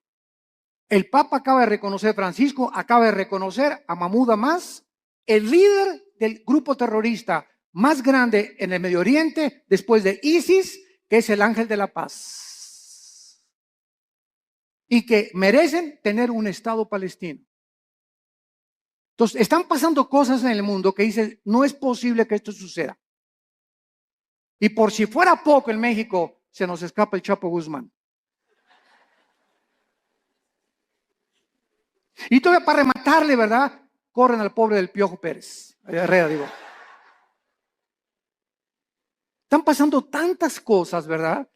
Speaker 1: El Papa acaba de reconocer, Francisco acaba de reconocer a Mahmoud Abbas, el líder del grupo terrorista más grande en el Medio Oriente después de ISIS, que es el ángel de la paz. Y que merecen tener un Estado palestino. Entonces, están pasando cosas en el mundo que dicen, no es posible que esto suceda. Y por si fuera poco en México, se nos escapa el Chapo Guzmán. Y todavía para rematarle, ¿verdad? Corren al pobre del Piojo Pérez. Herrera, digo. Están pasando tantas cosas, ¿verdad?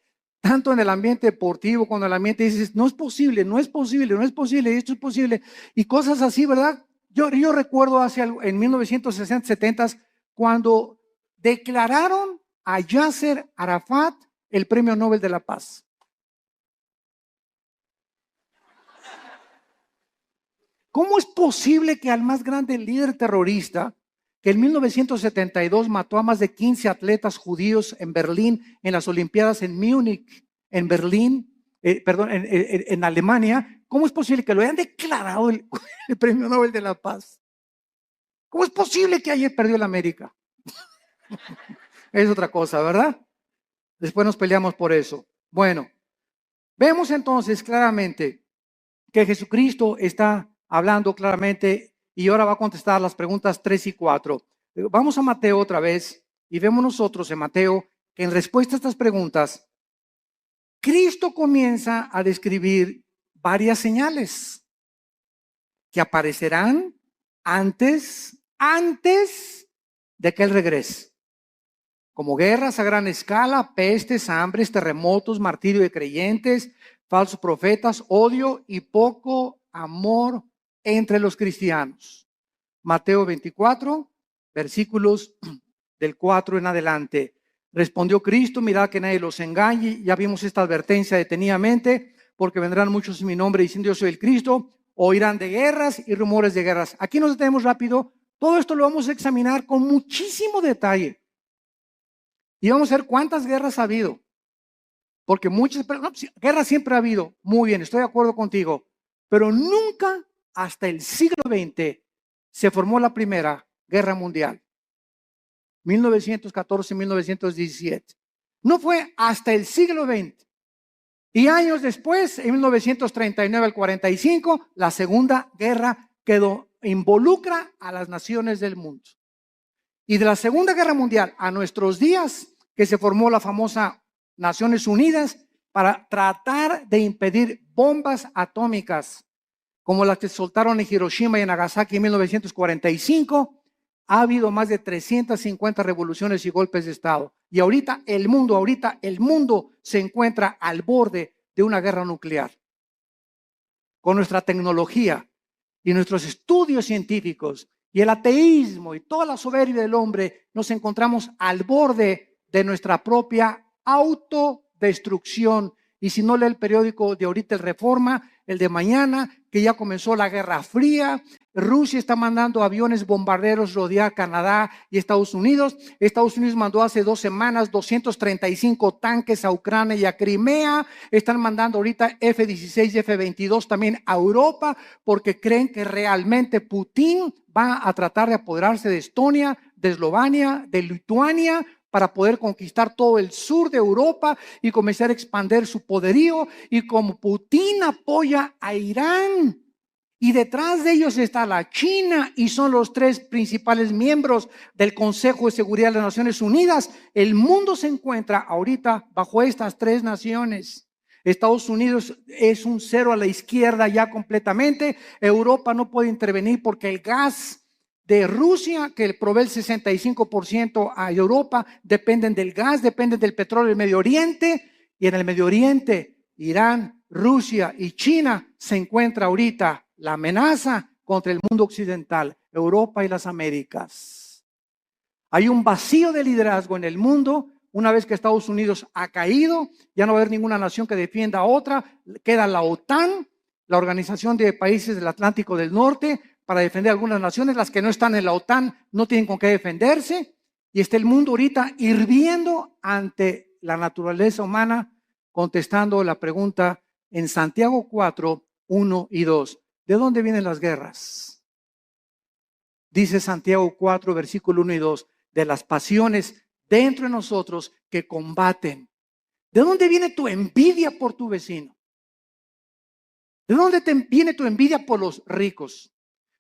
Speaker 1: Tanto en el ambiente deportivo, cuando el ambiente dices, no es posible, no es posible, no es posible, esto es posible. Y cosas así, ¿verdad? Yo recuerdo en 1960, 70, cuando declararon a Yasser Arafat el Premio Nobel de la Paz. ¿Cómo es posible que al más grande líder terrorista, que en 1972 mató a más de 15 atletas judíos en Berlín, en las Olimpiadas en Múnich, en Berlín, en Alemania, ¿cómo es posible que lo hayan declarado el Premio Nobel de la Paz? ¿Cómo es posible que ayer perdió la América? Es otra cosa, ¿verdad? Después nos peleamos por eso. Bueno, vemos entonces claramente que Jesucristo está hablando claramente y ahora va a contestar las preguntas 3 y 4. Vamos a Mateo otra vez y vemos nosotros en Mateo que en respuesta a estas preguntas, Cristo comienza a describir varias señales que aparecerán antes de que Él regrese. Como guerras a gran escala, pestes, hambres, terremotos, martirio de creyentes, falsos profetas, odio y poco amor entre los cristianos. Mateo 24, versículos del 4 en adelante. Respondió Cristo, mirad que nadie los engañe. Ya vimos esta advertencia detenidamente, porque vendrán muchos en mi nombre diciendo yo soy el Cristo, oirán de guerras y rumores de guerras. Aquí nos detenemos rápido Todo esto lo vamos a examinar con muchísimo detalle. Y vamos a ver cuántas guerras ha habido. Porque guerras siempre ha habido. Muy bien, estoy de acuerdo contigo. Pero nunca hasta el siglo XX se formó la Primera Guerra Mundial. 1914-1917. No fue hasta el siglo XX. Y años después, en 1939 al 45, la Segunda Guerra involucra a las naciones del mundo. Y de la Segunda Guerra Mundial a nuestros días, que se formó la famosa Naciones Unidas para tratar de impedir bombas atómicas, como las que soltaron en Hiroshima y en Nagasaki en 1945, ha habido más de 350 revoluciones y golpes de Estado. Y ahorita el mundo se encuentra al borde de una guerra nuclear. Con nuestra tecnología y nuestros estudios científicos y el ateísmo y toda la soberbia del hombre, nos encontramos al borde de nuestra propia autodestrucción. Y si no lee el periódico de ahorita, el Reforma, el de mañana, que ya comenzó la Guerra Fría, Rusia está mandando aviones bombarderos rodear Canadá y Estados Unidos. Estados Unidos mandó hace 2 semanas 235 tanques a Ucrania y a Crimea. Están mandando ahorita F-16 y F-22 también a Europa, porque creen que realmente Putin va a tratar de apoderarse de Estonia, de Eslovenia, de Lituania, para poder conquistar todo el sur de Europa y comenzar a expandir su poderío. Y como Putin apoya a Irán, y detrás de ellos está la China, y son los 3 principales miembros del Consejo de Seguridad de las Naciones Unidas, el mundo se encuentra ahorita bajo estas 3 naciones. Estados Unidos es un cero a la izquierda ya completamente. Europa no puede intervenir porque el gas de Rusia, que provee el 65% a Europa, dependen del gas, dependen del petróleo del Medio Oriente. Y en el Medio Oriente, Irán, Rusia y China se encuentra ahorita la amenaza contra el mundo occidental, Europa y las Américas. Hay un vacío de liderazgo en el mundo. Una vez que Estados Unidos ha caído, ya no va a haber ninguna nación que defienda a otra. Queda la OTAN, la Organización de Países del Atlántico del Norte, para defender a algunas naciones. Las que no están en la OTAN no tienen con qué defenderse. Y está el mundo ahorita hirviendo ante la naturaleza humana, contestando la pregunta en Santiago 4, 1 y 2. ¿De dónde vienen las guerras? Dice Santiago 4, versículo 1 y 2, de las pasiones dentro de nosotros que combaten. ¿De dónde viene tu envidia por tu vecino? ¿De dónde viene tu envidia por los ricos?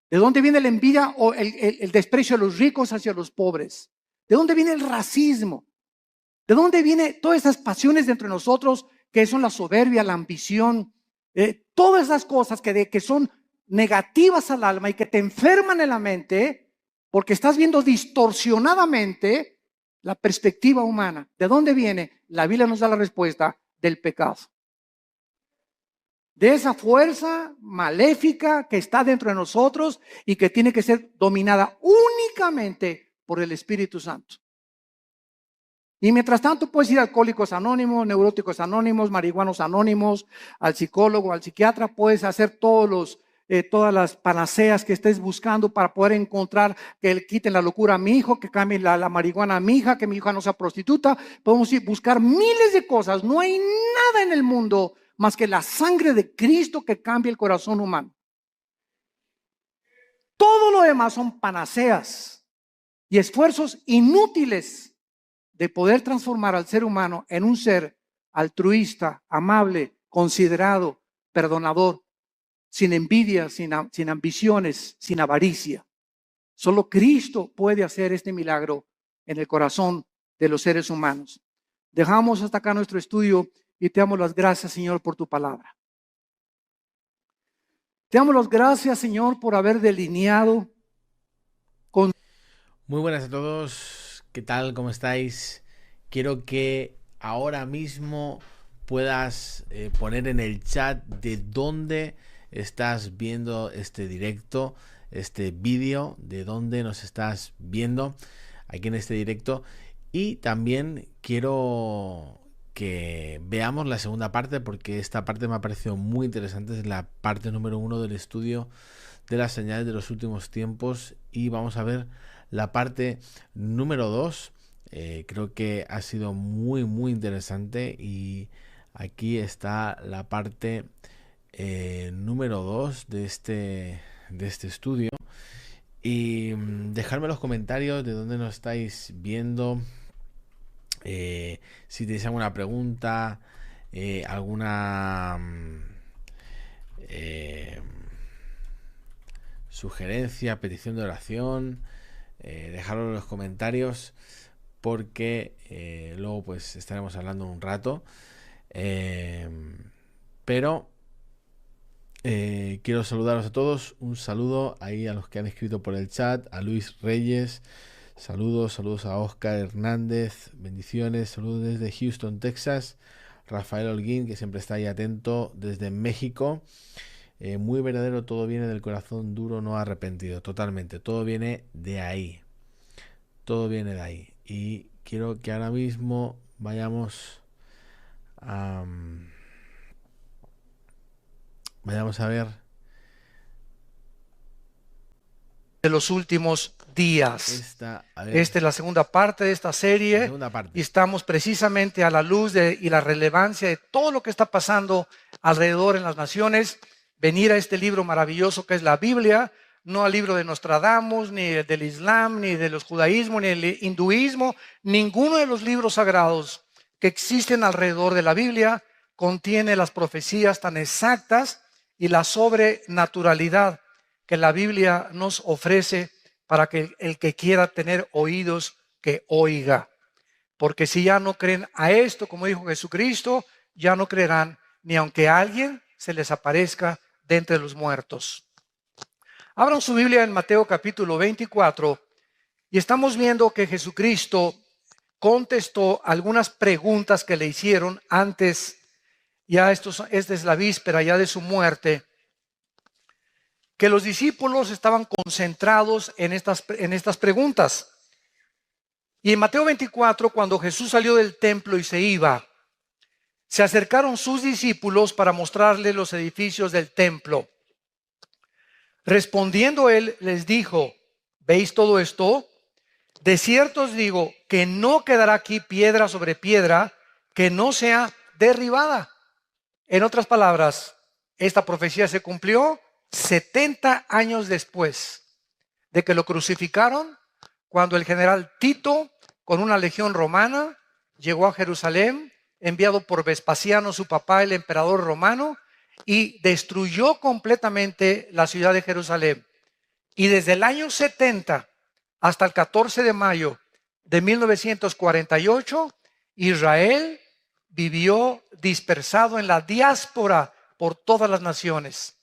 Speaker 1: ¿De dónde viene la envidia o el desprecio de los ricos hacia los pobres? ¿De dónde viene el racismo? ¿De dónde vienen todas esas pasiones dentro de nosotros que son la soberbia, la ambición? Todas esas cosas que son negativas al alma y que te enferman en la mente porque estás viendo distorsionadamente la perspectiva humana. ¿De dónde viene? La Biblia nos da la respuesta: del pecado. De esa fuerza maléfica que está dentro de nosotros y que tiene que ser dominada únicamente por el Espíritu Santo. Y mientras tanto puedes ir a Alcohólicos Anónimos, Neuróticos Anónimos, Marihuanos Anónimos, al psicólogo, al psiquiatra. Puedes hacer todas las panaceas que estés buscando para poder encontrar que le quiten la locura a mi hijo, que cambien la marihuana a mi hija, que mi hija no sea prostituta. Podemos ir a buscar miles de cosas. No hay nada en el mundo más que la sangre de Cristo que cambia el corazón humano. Todo lo demás son panaceas y esfuerzos inútiles de poder transformar al ser humano en un ser altruista, amable, considerado, perdonador, sin envidia, sin ambiciones, sin avaricia. Solo Cristo puede hacer este milagro en el corazón de los seres humanos. Dejamos hasta acá nuestro estudio y te damos las gracias, Señor, por tu palabra. Te damos las gracias, Señor, por haber delineado con...
Speaker 2: Muy buenas a todos, ¿qué tal? ¿Cómo estáis? Quiero que ahora mismo puedas poner en el chat de dónde estás viendo este directo, este vídeo, de dónde nos estás viendo aquí en este directo. Y también quiero que veamos la segunda parte, porque esta parte me ha parecido muy interesante. Es la parte número 1 del estudio de las señales de los últimos tiempos, y vamos a ver la parte número 2. Creo que ha sido muy interesante, y aquí está la parte número 2 de este estudio. Y dejadme en los comentarios de dónde nos estáis viendo, si tenéis alguna pregunta, alguna sugerencia, petición de oración. Dejadlo en los comentarios, porque luego pues estaremos hablando un rato. Pero quiero saludaros a todos. Un saludo ahí a los que han escrito por el chat. A Luis Reyes, saludos a Oscar Hernández, bendiciones, saludos desde Houston, Texas. Rafael Holguín, que siempre está ahí atento, desde México. Muy verdadero, todo viene del corazón duro, no arrepentido. Totalmente, todo viene de ahí. Todo viene de ahí. Y quiero que ahora mismo vayamos a ver
Speaker 1: De los últimos días.
Speaker 2: esta
Speaker 1: Esta es la segunda parte de esta serie.
Speaker 2: segunda parte.
Speaker 1: Y estamos precisamente a la luz y la relevancia de todo lo que está pasando alrededor en las naciones. Venir a este libro maravilloso que es la Biblia, no al libro de Nostradamus, ni del Islam, ni de los judaísmos, ni del hinduismo. Ninguno de los libros sagrados que existen alrededor de la Biblia contiene las profecías tan exactas y la sobrenaturalidad que la Biblia nos ofrece para que el que quiera tener oídos, que oiga. Porque si ya no creen a esto, como dijo Jesucristo, ya no creerán ni aunque alguien se les aparezca de entre los muertos. Abran su Biblia en Mateo capítulo 24 y estamos viendo que Jesucristo contestó algunas preguntas que le hicieron antes, ya esta es la víspera ya de su muerte, que los discípulos estaban concentrados en estas preguntas. Y en Mateo 24, cuando Jesús salió del templo y se iba, se acercaron sus discípulos para mostrarle los edificios del templo. Respondiendo él, les dijo: ¿veis todo esto? De cierto os digo que no quedará aquí piedra sobre piedra que no sea derribada. En otras palabras, esta profecía se cumplió 70 años después de que lo crucificaron, cuando el general Tito, con una legión romana, llegó a Jerusalén, enviado por Vespasiano, su papá, el emperador romano, y destruyó completamente la ciudad de Jerusalén. Y desde el año 70 hasta el 14 de mayo de 1948, Israel vivió dispersado en la diáspora por todas las naciones.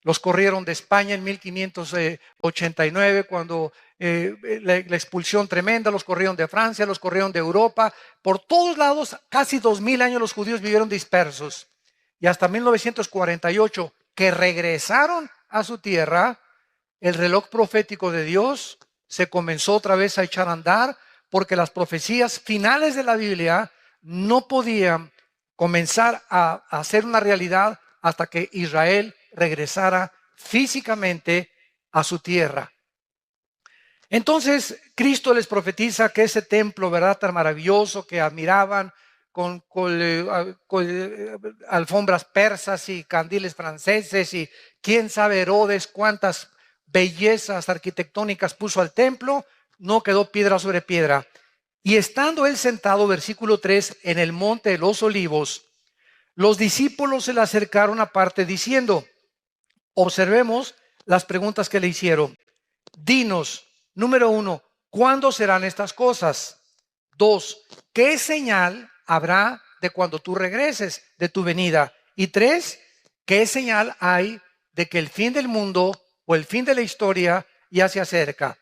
Speaker 1: Los corrieron de España en 1589, cuando la expulsión tremenda. Los corrieron de Francia, los corrieron de Europa. Por todos lados, casi 2000 años los judíos vivieron dispersos. Y hasta 1948, que regresaron a su tierra, el reloj profético de Dios se comenzó otra vez a echar a andar, porque las profecías finales de la Biblia no podían comenzar a hacer una realidad hasta que Israel regresara físicamente a su tierra. Entonces Cristo les profetiza que ese templo, ¿verdad?, tan maravilloso que admiraban, con alfombras persas y candiles franceses, y quién sabe Herodes cuántas bellezas arquitectónicas puso al templo, no quedó piedra sobre piedra. Y estando él sentado, versículo 3, en el monte de los Olivos, los discípulos se le acercaron aparte diciendo: observemos las preguntas que le hicieron. Dinos, número 1, ¿cuándo serán estas cosas? 2, ¿qué señal habrá de cuando tú regreses, de tu venida? Y 3, ¿qué señal hay de que el fin del mundo o el fin de la historia ya se acerca?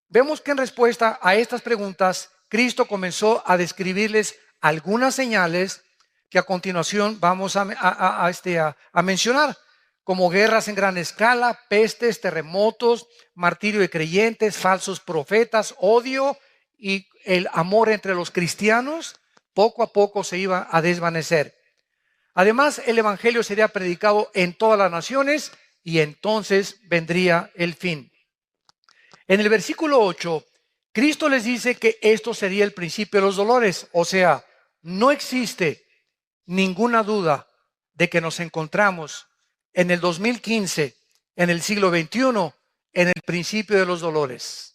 Speaker 1: Vemos que en respuesta a estas preguntas, Cristo comenzó a describirles algunas señales que a continuación vamos a mencionar, como guerras en gran escala, pestes, terremotos, martirio de creyentes, falsos profetas, odio, y el amor entre los cristianos poco a poco se iba a desvanecer. Además, el evangelio sería predicado en todas las naciones y entonces vendría el fin. En el versículo 8, Cristo les dice que esto sería el principio de los dolores. O sea, no existe ninguna duda de que nos encontramos en el 2015, en el siglo XXI, en el principio de los dolores.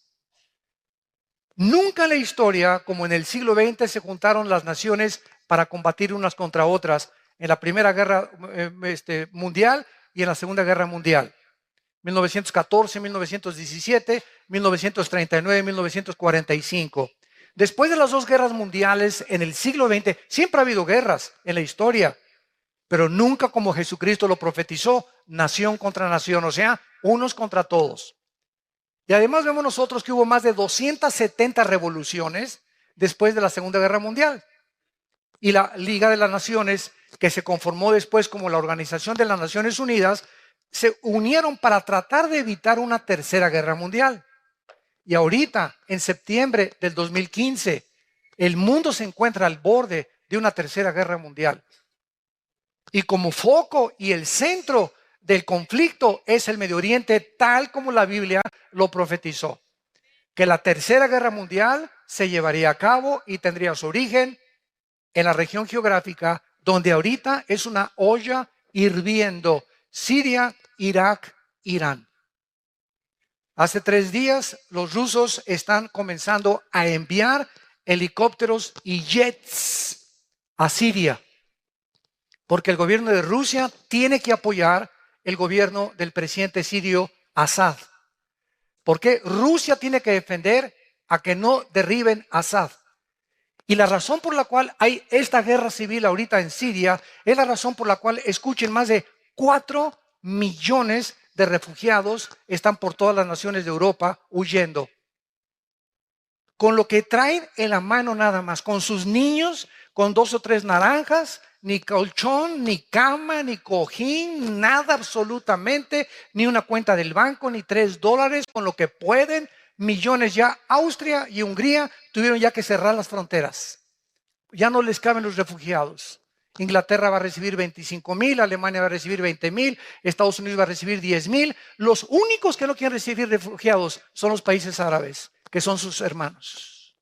Speaker 1: Nunca en la historia, como en el siglo XX, se juntaron las naciones para combatir unas contra otras en la Primera Guerra Mundial y en la Segunda Guerra Mundial. 1914, 1917, 1939, 1945. Después de las dos guerras mundiales en el siglo XX, siempre ha habido guerras en la historia, pero nunca como Jesucristo lo profetizó, nación contra nación, o sea, unos contra todos. Y además vemos nosotros que hubo más de 270 revoluciones después de la Segunda Guerra Mundial. Y la Liga de las Naciones, que se conformó después como la Organización de las Naciones Unidas, se unieron para tratar de evitar una tercera guerra mundial. Y ahorita, en septiembre del 2015, el mundo se encuentra al borde de una tercera guerra mundial. Y como foco y el centro del conflicto es el Medio Oriente, tal como la Biblia lo profetizó. Que la tercera guerra mundial se llevaría a cabo y tendría su origen en la región geográfica donde ahorita es una olla hirviendo: Siria, Irak, Irán. Hace 3 días los rusos están comenzando a enviar helicópteros y jets a Siria, porque el gobierno de Rusia tiene que apoyar el gobierno del presidente sirio Assad. Porque Rusia tiene que defender a que no derriben a Assad. Y la razón por la cual hay esta guerra civil ahorita en Siria es la razón por la cual, escuchen, más de 4 millones de refugiados están por todas las naciones de Europa huyendo. Con lo que traen en la mano nada más, con sus niños, con 2 o 3 naranjas, ni colchón, ni cama, ni cojín, nada absolutamente, ni una cuenta del banco, ni $3, con lo que pueden. Millones ya. Austria y Hungría tuvieron ya que cerrar las fronteras. Ya no les caben los refugiados. Inglaterra va a recibir 25,000, Alemania va a recibir 20,000, Estados Unidos va a recibir 10,000. Los únicos que no quieren recibir refugiados son los países árabes, que son sus hermanos.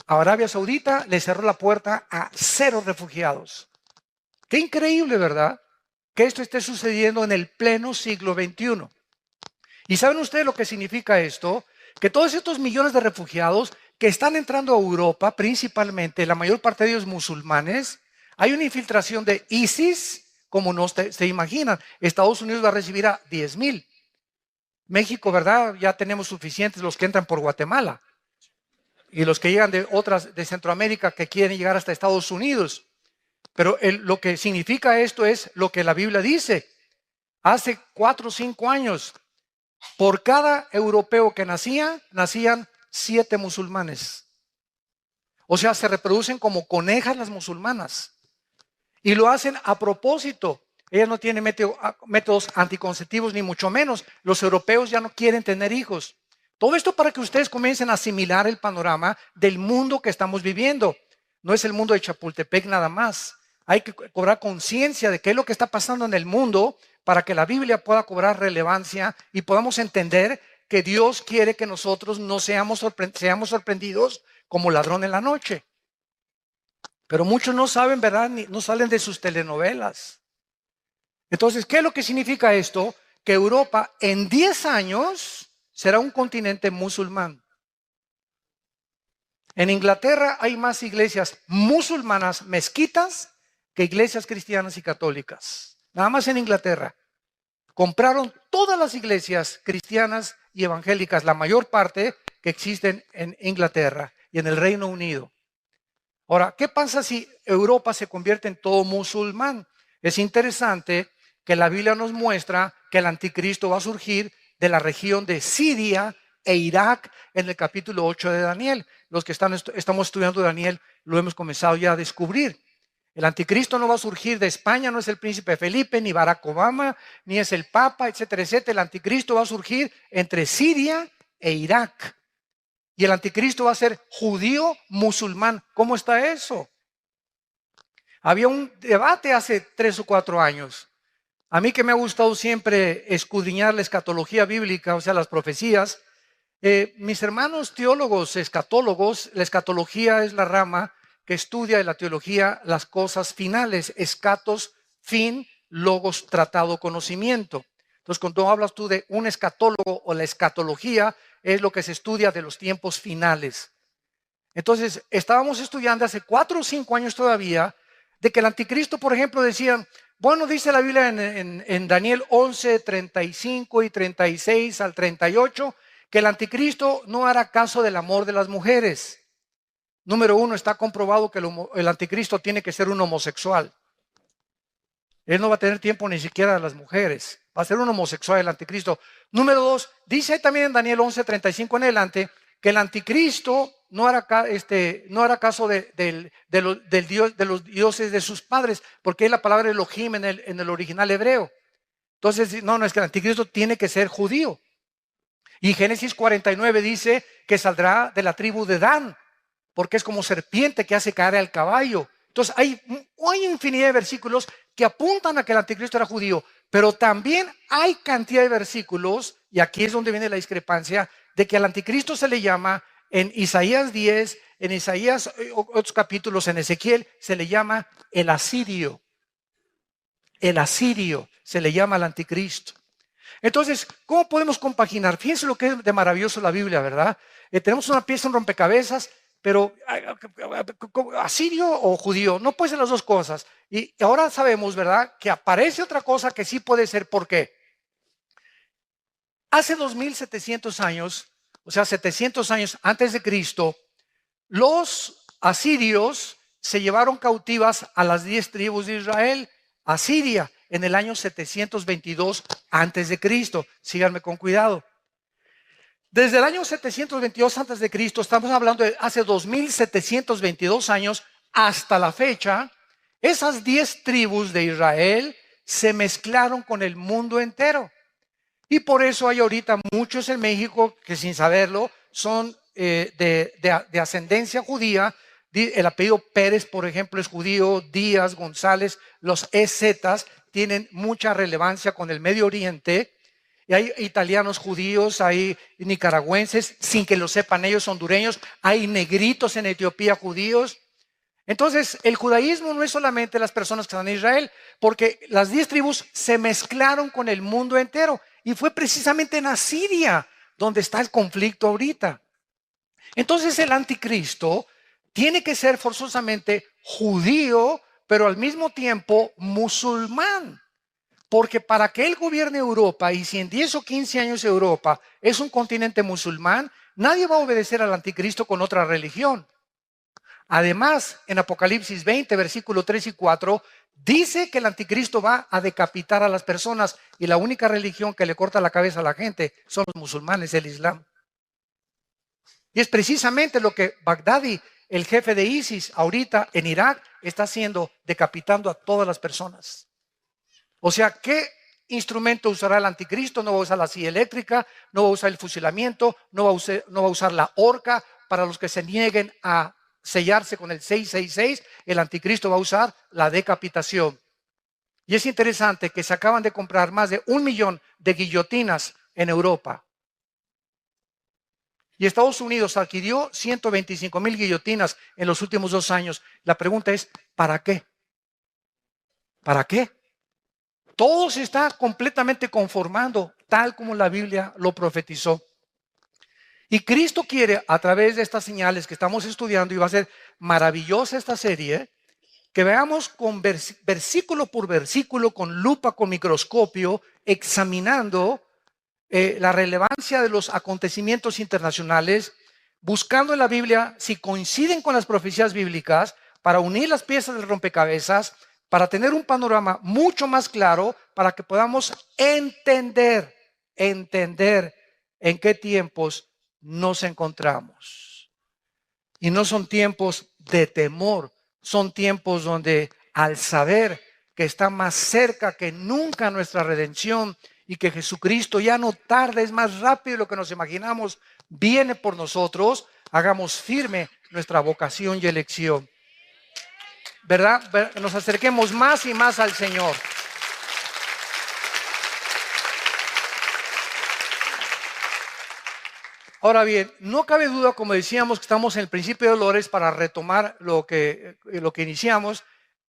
Speaker 1: A Arabia Saudita le cerró la puerta a 0 refugiados. Qué increíble, ¿verdad? Que esto esté sucediendo en el pleno siglo XXI. ¿Y saben ustedes lo que significa esto? Que todos estos millones de refugiados que están entrando a Europa, principalmente, la mayor parte de ellos musulmanes, hay una infiltración de ISIS, como no se imaginan. Estados Unidos va a recibir a 10,000. México, ¿verdad? Ya tenemos suficientes los que entran por Guatemala. Y los que llegan de otras, de Centroamérica, que quieren llegar hasta Estados Unidos. Pero lo que significa esto es lo que la Biblia dice. Hace 4 o 5 años, por cada europeo que nacían 7 musulmanes. O sea, se reproducen como conejas las musulmanas. Y lo hacen a propósito. Ellas no tienen métodos anticonceptivos, ni mucho menos. Los europeos ya no quieren tener hijos. Todo esto para que ustedes comiencen a asimilar el panorama del mundo que estamos viviendo. No es el mundo de Chapultepec nada más. Hay que cobrar conciencia de qué es lo que está pasando en el mundo para que la Biblia pueda cobrar relevancia y podamos entender que Dios quiere que nosotros no seamos sorprendidos como ladrón en la noche. Pero muchos no saben, ¿verdad? No salen de sus telenovelas. Entonces, ¿qué es lo que significa esto? Que Europa en 10 años será un continente musulmán. En Inglaterra hay más iglesias musulmanas, mezquitas, que iglesias cristianas y católicas. Nada más en Inglaterra. Compraron todas las iglesias cristianas y evangélicas, la mayor parte que existen en Inglaterra y en el Reino Unido. Ahora, ¿qué pasa si Europa se convierte en todo musulmán? Es interesante que la Biblia nos muestra que el anticristo va a surgir de la región de Siria e Irak en el capítulo 8 de Daniel. Los que estamos estudiando Daniel lo hemos comenzado ya a descubrir. El anticristo no va a surgir de España, no es el príncipe Felipe, ni Barack Obama, ni es el Papa, etcétera, etcétera. El anticristo va a surgir entre Siria e Irak. Y el anticristo va a ser judío musulmán. ¿Cómo está eso? Había un debate hace 3 o 4 años. A mí que me ha gustado siempre escudriñar la escatología bíblica, o sea, las profecías, mis hermanos teólogos, escatólogos, la escatología es la rama que estudia en la teología las cosas finales, escatos, fin, logos, tratado, conocimiento. Entonces, cuando hablas tú de un escatólogo o la escatología, es lo que se estudia de los tiempos finales. Entonces, estábamos estudiando hace 4 o 5 años todavía de que el anticristo, por ejemplo, decían, bueno, dice la Biblia en Daniel 11, 35 y 36 al 38, que el anticristo no hará caso del amor de las mujeres. Número 1, está comprobado que el anticristo tiene que ser un homosexual. Él no va a tener tiempo ni siquiera de las mujeres. Va a ser un homosexual el anticristo. Número 2, dice también en Daniel 11, 35 en adelante, que el anticristo no hará caso de los dioses de sus padres, porque es la palabra Elohim en el original hebreo. Entonces, no, es que el anticristo tiene que ser judío. Y Génesis 49 dice que saldrá de la tribu de Dan, porque es como serpiente que hace caer al caballo. Entonces, hay infinidad de versículos que apuntan a que el anticristo era judío, pero también hay cantidad de versículos, y aquí es donde viene la discrepancia, de que al anticristo se le llama en Isaías 10, en Isaías, otros capítulos, en Ezequiel, se le llama el asirio. El asirio se le llama al anticristo. Entonces, ¿cómo podemos compaginar? Fíjense lo que es de maravilloso la Biblia, ¿verdad? Tenemos una pieza, un rompecabezas, pero asirio o judío, no puede ser las dos cosas. Y ahora sabemos, ¿verdad?, que aparece otra cosa que sí puede ser. ¿Por qué? Hace 2700 años, o sea, 700 años antes de Cristo, los asirios se llevaron cautivas a las 10 tribus de Israel a Siria en el año 722 antes de Cristo. Síganme con cuidado. Desde el año 722 antes de Cristo, estamos hablando de hace 2722 años hasta la fecha, esas 10 tribus de Israel se mezclaron con el mundo entero. Y por eso hay ahorita muchos en México que sin saberlo son de ascendencia judía. El apellido Pérez, por ejemplo, es judío. Díaz, González, los EZs tienen mucha relevancia con el Medio Oriente. Y hay italianos judíos, hay nicaragüenses, sin que lo sepan ellos, hondureños. Hay negritos en Etiopía judíos. Entonces, el judaísmo no es solamente las personas que están en Israel, porque las 10 tribus se mezclaron con el mundo entero. Y fue precisamente en Asiria donde está el conflicto ahorita. Entonces, el anticristo tiene que ser forzosamente judío, pero al mismo tiempo musulmán. Porque para que él gobierne Europa, y si en 10 o 15 años Europa es un continente musulmán, nadie va a obedecer al anticristo con otra religión. Además, en Apocalipsis 20, versículo 3 y 4, dice que el anticristo va a decapitar a las personas y la única religión que le corta la cabeza a la gente son los musulmanes, el Islam. Y es precisamente lo que Bagdadi, el jefe de ISIS, ahorita en Irak, está haciendo, decapitando a todas las personas. O sea, ¿qué instrumento usará el anticristo? No va a usar la silla eléctrica, no va a usar el fusilamiento, no va a usar la horca. Para los que se nieguen a sellarse con el 666, el anticristo va a usar la decapitación. Y es interesante que se acaban de comprar más de 1 millón de guillotinas en Europa. Y Estados Unidos adquirió 125,000 guillotinas en los últimos 2 años. La pregunta es, ¿para qué? ¿Para qué? Todo se está completamente conformando, tal como la Biblia lo profetizó. Y Cristo quiere, a través de estas señales que estamos estudiando, y va a ser maravillosa esta serie, que veamos con versículo por versículo, con lupa, con microscopio, examinando la relevancia de los acontecimientos internacionales, buscando en la Biblia si coinciden con las profecías bíblicas, para unir las piezas del rompecabezas, para tener un panorama mucho más claro, para que podamos entender en qué tiempos nos encontramos. Y no son tiempos de temor, son tiempos donde al saber que está más cerca que nunca nuestra redención y que Jesucristo ya no tarda, es más rápido de lo que nos imaginamos, viene por nosotros, hagamos firme nuestra vocación y elección. ¿Verdad? Nos acerquemos más y más al Señor. Ahora bien, no cabe duda, como decíamos, que estamos en el principio de dolores para retomar lo que iniciamos.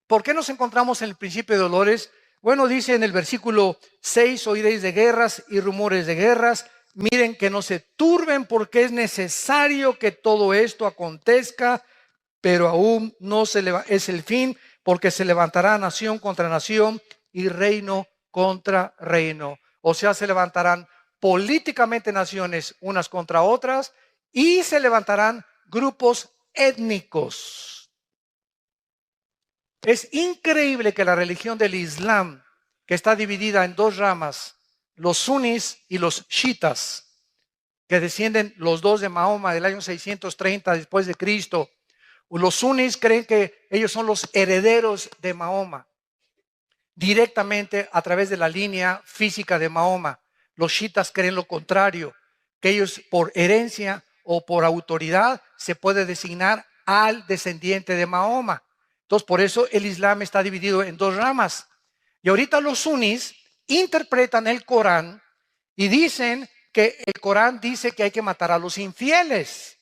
Speaker 1: ¿Por qué nos encontramos en el principio de dolores? Bueno, dice en el versículo 6, oiréis de guerras y rumores de guerras. Miren que no se turben porque es necesario que todo esto acontezca, pero aún no es el fin, porque se levantará nación contra nación y reino contra reino. O sea, se levantarán políticamente naciones unas contra otras y se levantarán grupos étnicos. Es increíble que la religión del Islam, que está dividida en dos ramas, los sunis y los chiitas, que descienden los dos de Mahoma del año 630 después de Cristo. Los sunis creen que ellos son los herederos de Mahoma, directamente a través de la línea física de Mahoma. Los chiitas creen lo contrario, que ellos por herencia o por autoridad se puede designar al descendiente de Mahoma. Entonces, por eso el Islam está dividido en dos ramas. Y ahorita los sunis interpretan el Corán y dicen que el Corán dice que hay que matar a los infieles.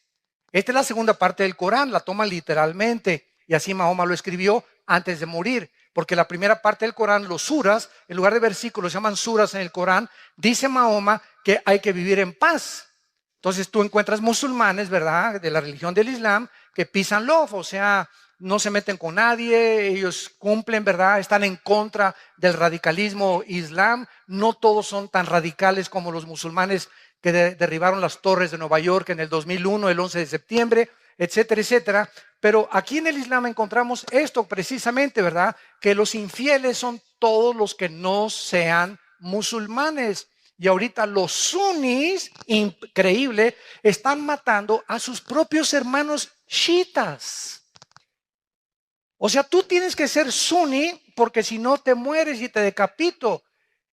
Speaker 1: Esta es la segunda parte del Corán, la toman literalmente. Y así Mahoma lo escribió antes de morir. Porque la primera parte del Corán, los suras, en lugar de versículos, se llaman suras en el Corán, dice Mahoma que hay que vivir en paz. Entonces tú encuentras musulmanes, ¿verdad?, de la religión del Islam, que peace and love, o sea, no se meten con nadie, ellos cumplen, ¿verdad?, están en contra del radicalismo islam. No todos son tan radicales como los musulmanes que derribaron las torres de Nueva York en el 2001, el 11 de septiembre, etcétera, etcétera. Pero aquí en el Islam encontramos esto precisamente, ¿verdad?, que los infieles son todos los que no sean musulmanes. Y ahorita los sunis, increíble, están matando a sus propios hermanos chiitas. O sea, tú tienes que ser suní porque si no te mueres y te decapito.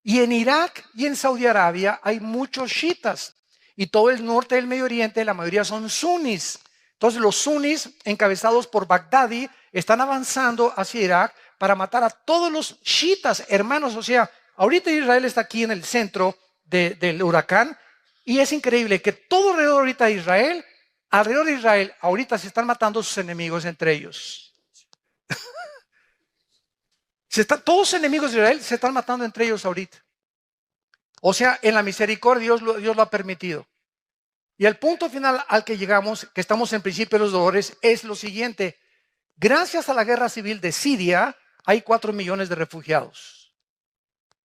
Speaker 1: Y en Irak y en Saudi Arabia hay muchos chiitas. Y todo el norte del Medio Oriente, la mayoría son sunis. Entonces los sunis, encabezados por Baghdadi, están avanzando hacia Irak para matar a todos los chiitas, hermanos. O sea, ahorita Israel está aquí en el centro del huracán. Y es increíble que todo alrededor de Israel, ahorita se están matando sus enemigos entre ellos. Todos los enemigos de Israel se están matando entre ellos ahorita. O sea, en la misericordia Dios lo ha permitido. Y el punto final al que llegamos, que estamos en principio de los dolores, es lo siguiente. Gracias a la guerra civil de Siria, hay 4 millones de refugiados.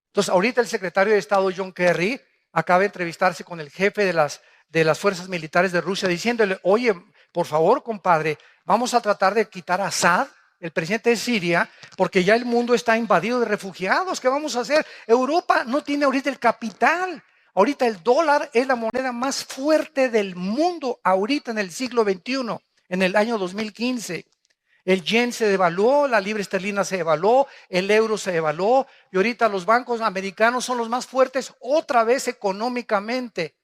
Speaker 1: Entonces, ahorita el secretario de Estado, John Kerry, acaba de entrevistarse con el jefe de las fuerzas militares de Rusia, diciéndole, oye, por favor, compadre, vamos a tratar de quitar a Assad, el presidente de Siria, porque ya el mundo está invadido de refugiados. ¿Qué vamos a hacer? Europa no tiene ahorita el capital. Ahorita el dólar es la moneda más fuerte del mundo, ahorita en el siglo XXI, en el año 2015. El yen se devaluó, la libra esterlina se devaluó, el euro se devaluó, y ahorita los bancos americanos son los más fuertes otra vez económicamente.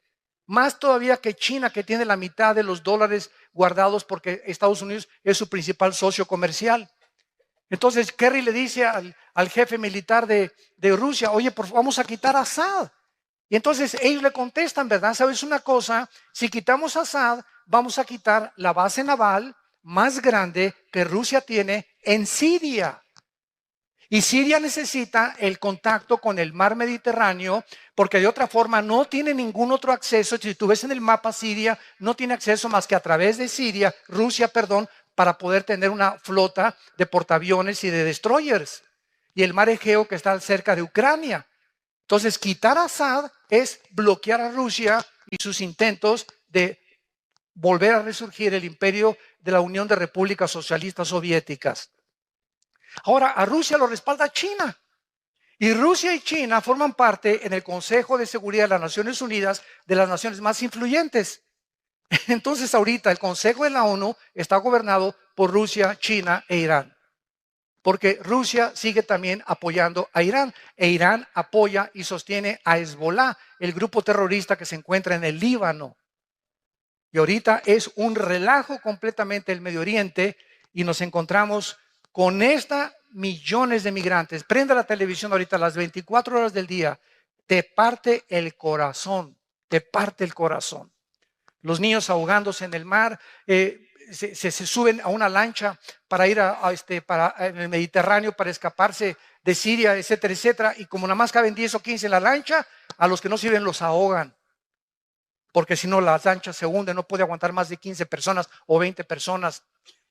Speaker 1: Más todavía que China, que tiene la mitad de los dólares guardados porque Estados Unidos es su principal socio comercial. Entonces Kerry le dice al jefe militar de Rusia, oye, vamos a quitar a Assad. Y entonces ellos le contestan, ¿verdad? ¿Sabes una cosa? Si quitamos a Assad, vamos a quitar la base naval más grande que Rusia tiene en Siria. Y Siria necesita el contacto con el mar Mediterráneo porque de otra forma no tiene ningún otro acceso. Si tú ves en el mapa, Siria no tiene acceso más que a través de Rusia, para poder tener una flota de portaaviones y de destroyers. Y el mar Egeo que está cerca de Ucrania. Entonces, quitar a Assad es bloquear a Rusia y sus intentos de volver a resurgir el imperio de la Unión de Repúblicas Socialistas Soviéticas. Ahora, a Rusia lo respalda China. Y Rusia y China forman parte en el Consejo de Seguridad de las Naciones Unidas de las naciones más influyentes. Entonces, ahorita el Consejo de la ONU está gobernado por Rusia, China e Irán. Porque Rusia sigue también apoyando a Irán. E Irán apoya y sostiene a Hezbollah, el grupo terrorista que se encuentra en el Líbano. Y ahorita es un relajo completamente el Medio Oriente y nos encontramos con millones de migrantes. Prenda la televisión ahorita a las 24 horas del día. Te parte el corazón. Te parte el corazón. Los niños ahogándose en el mar, se suben a una lancha para ir en el Mediterráneo para escaparse de Siria, etcétera, etcétera. Y como nada más caben 10 o 15 en la lancha, a los que no sirven los ahogan. Porque si no, la lancha se hunde, no puede aguantar más de 15 personas o 20 personas.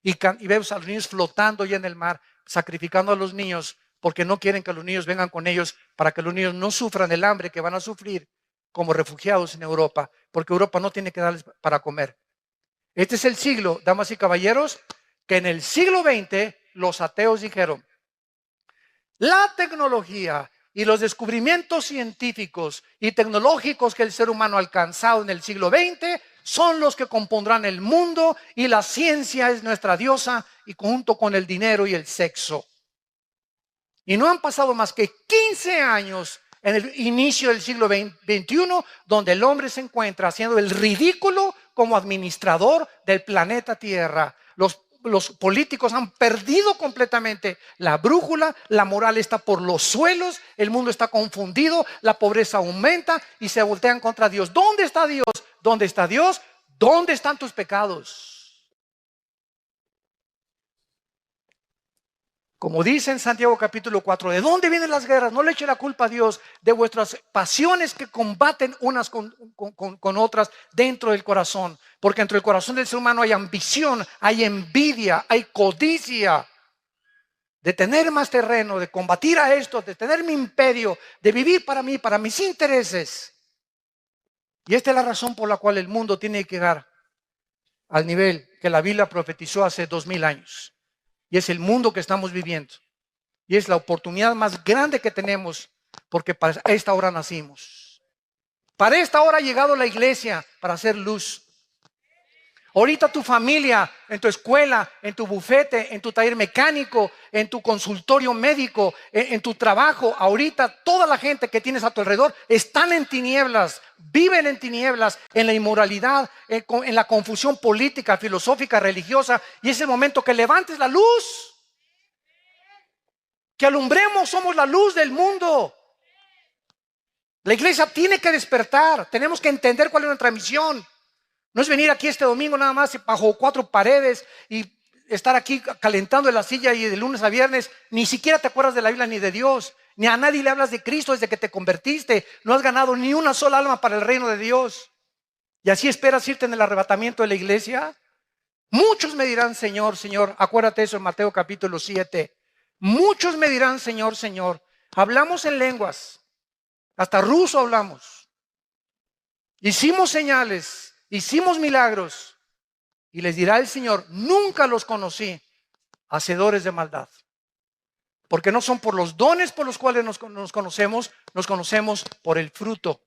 Speaker 1: Y vemos a los niños flotando ya en el mar, sacrificando a los niños, porque no quieren que los niños vengan con ellos, para que los niños no sufran el hambre que van a sufrir como refugiados en Europa, porque Europa no tiene que darles para comer. Este es el siglo, damas y caballeros, que en el siglo XX los ateos dijeron: la tecnología y los descubrimientos científicos y tecnológicos que el ser humano ha alcanzado en el siglo XX son los que compondrán el mundo, y la ciencia es nuestra diosa, y junto con el dinero y el sexo. Y no han pasado más que 15 años en el inicio del siglo XXI, donde el hombre se encuentra haciendo el ridículo como administrador del planeta Tierra. Los políticos han perdido completamente la brújula, la moral está por los suelos, el mundo está confundido, la pobreza aumenta y se voltean contra Dios. ¿Dónde está Dios? ¿Dónde está Dios? ¿Dónde están tus pecados? Como dice en Santiago capítulo 4, ¿de dónde vienen las guerras? No le eche la culpa a Dios de vuestras pasiones que combaten unas con otras dentro del corazón. Porque dentro del corazón del ser humano hay ambición, hay envidia, hay codicia. De tener más terreno, de combatir a esto, de tener mi imperio, de vivir para mí, para mis intereses. Y esta es la razón por la cual el mundo tiene que llegar al nivel que la Biblia profetizó hace 2000 años. Y es el mundo que estamos viviendo. Y es la oportunidad más grande que tenemos, porque para esta hora nacimos. Para esta hora ha llegado la iglesia para hacer luz. Ahorita tu familia, en tu escuela, en tu bufete, en tu taller mecánico, en tu consultorio médico, en tu trabajo, ahorita toda la gente que tienes a tu alrededor están en tinieblas, viven en tinieblas, en la inmoralidad, en la confusión política, filosófica, religiosa. Y es el momento que levantes la luz, que alumbremos, somos la luz del mundo. La iglesia tiene que despertar, tenemos que entender cuál es nuestra misión. No es venir aquí este domingo nada más bajo 4 paredes y estar aquí calentando en la silla y de lunes a viernes ni siquiera te acuerdas de la Biblia ni de Dios, ni a nadie le hablas de Cristo desde que te convertiste. No has ganado ni una sola alma para el reino de Dios. ¿Y así esperas irte en el arrebatamiento de la iglesia? Muchos me dirán: Señor, Señor. Acuérdate eso en Mateo capítulo 7. Muchos me dirán: Señor, Señor. Hablamos en lenguas, hasta ruso hablamos, hicimos señales, hicimos milagros. Y les dirá el Señor: nunca los conocí, hacedores de maldad. Porque no son por los dones por los cuales nos conocemos por el fruto,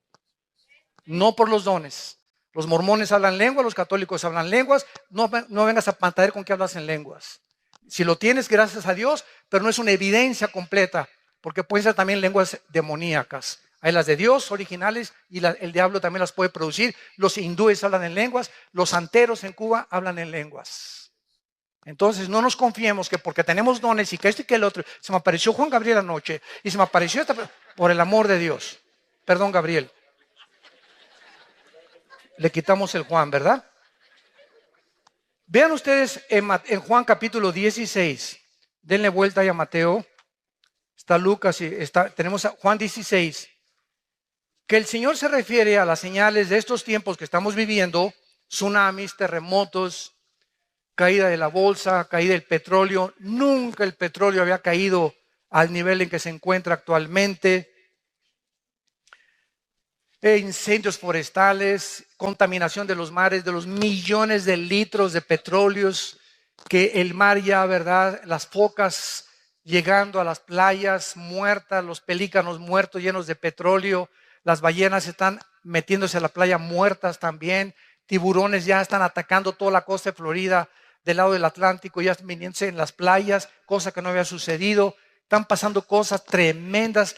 Speaker 1: no por los dones. Los mormones hablan lenguas, los católicos hablan lenguas. No vengas a pantallar con que hablas en lenguas. Si lo tienes, gracias a Dios, pero no es una evidencia completa, porque pueden ser también lenguas demoníacas. Hay las de Dios originales y el diablo también las puede producir. Los hindúes hablan en lenguas, los santeros en Cuba hablan en lenguas. Entonces no nos confiemos que porque tenemos dones y que esto y que el otro. Se me apareció Juan Gabriel anoche y se me apareció por el amor de Dios. Perdón, Gabriel. Le quitamos el Juan, ¿verdad? Vean ustedes en Juan capítulo 16. Denle vuelta ahí a Mateo. Está Lucas y tenemos a Juan 16. Que el Señor se refiere a las señales de estos tiempos que estamos viviendo: tsunamis, terremotos, caída de la bolsa, caída del petróleo. Nunca el petróleo había caído al nivel en que se encuentra actualmente. Incendios forestales, contaminación de los mares, de los millones de litros de petróleos que el mar ya, ¿verdad? Las focas llegando a las playas muertas, los pelícanos muertos llenos de petróleo. Las ballenas están metiéndose a la playa muertas también. Tiburones ya están atacando toda la costa de Florida del lado del Atlántico, ya están viniéndose en las playas, cosa que no había sucedido. Están pasando cosas tremendas,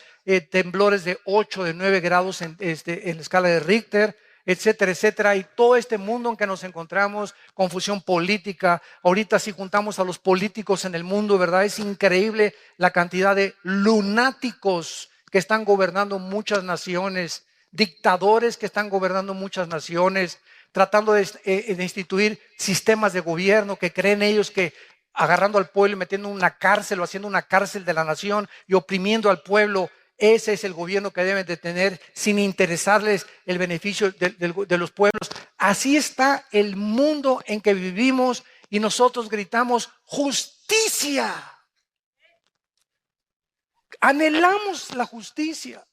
Speaker 1: temblores de 8, de 9 grados en la escala de Richter, etcétera, etcétera. Y todo este mundo en que nos encontramos, confusión política. Ahorita si juntamos a los políticos en el mundo, ¿verdad? Es increíble la cantidad de lunáticos que están gobernando muchas naciones, dictadores que están gobernando muchas naciones, tratando de instituir sistemas de gobierno que creen ellos que agarrando al pueblo y metiendo en una cárcel o haciendo una cárcel de la nación y oprimiendo al pueblo. Ese es el gobierno que deben de tener sin interesarles el beneficio de los pueblos. Así está el mundo en que vivimos y nosotros gritamos justicia. Anhelamos la justicia.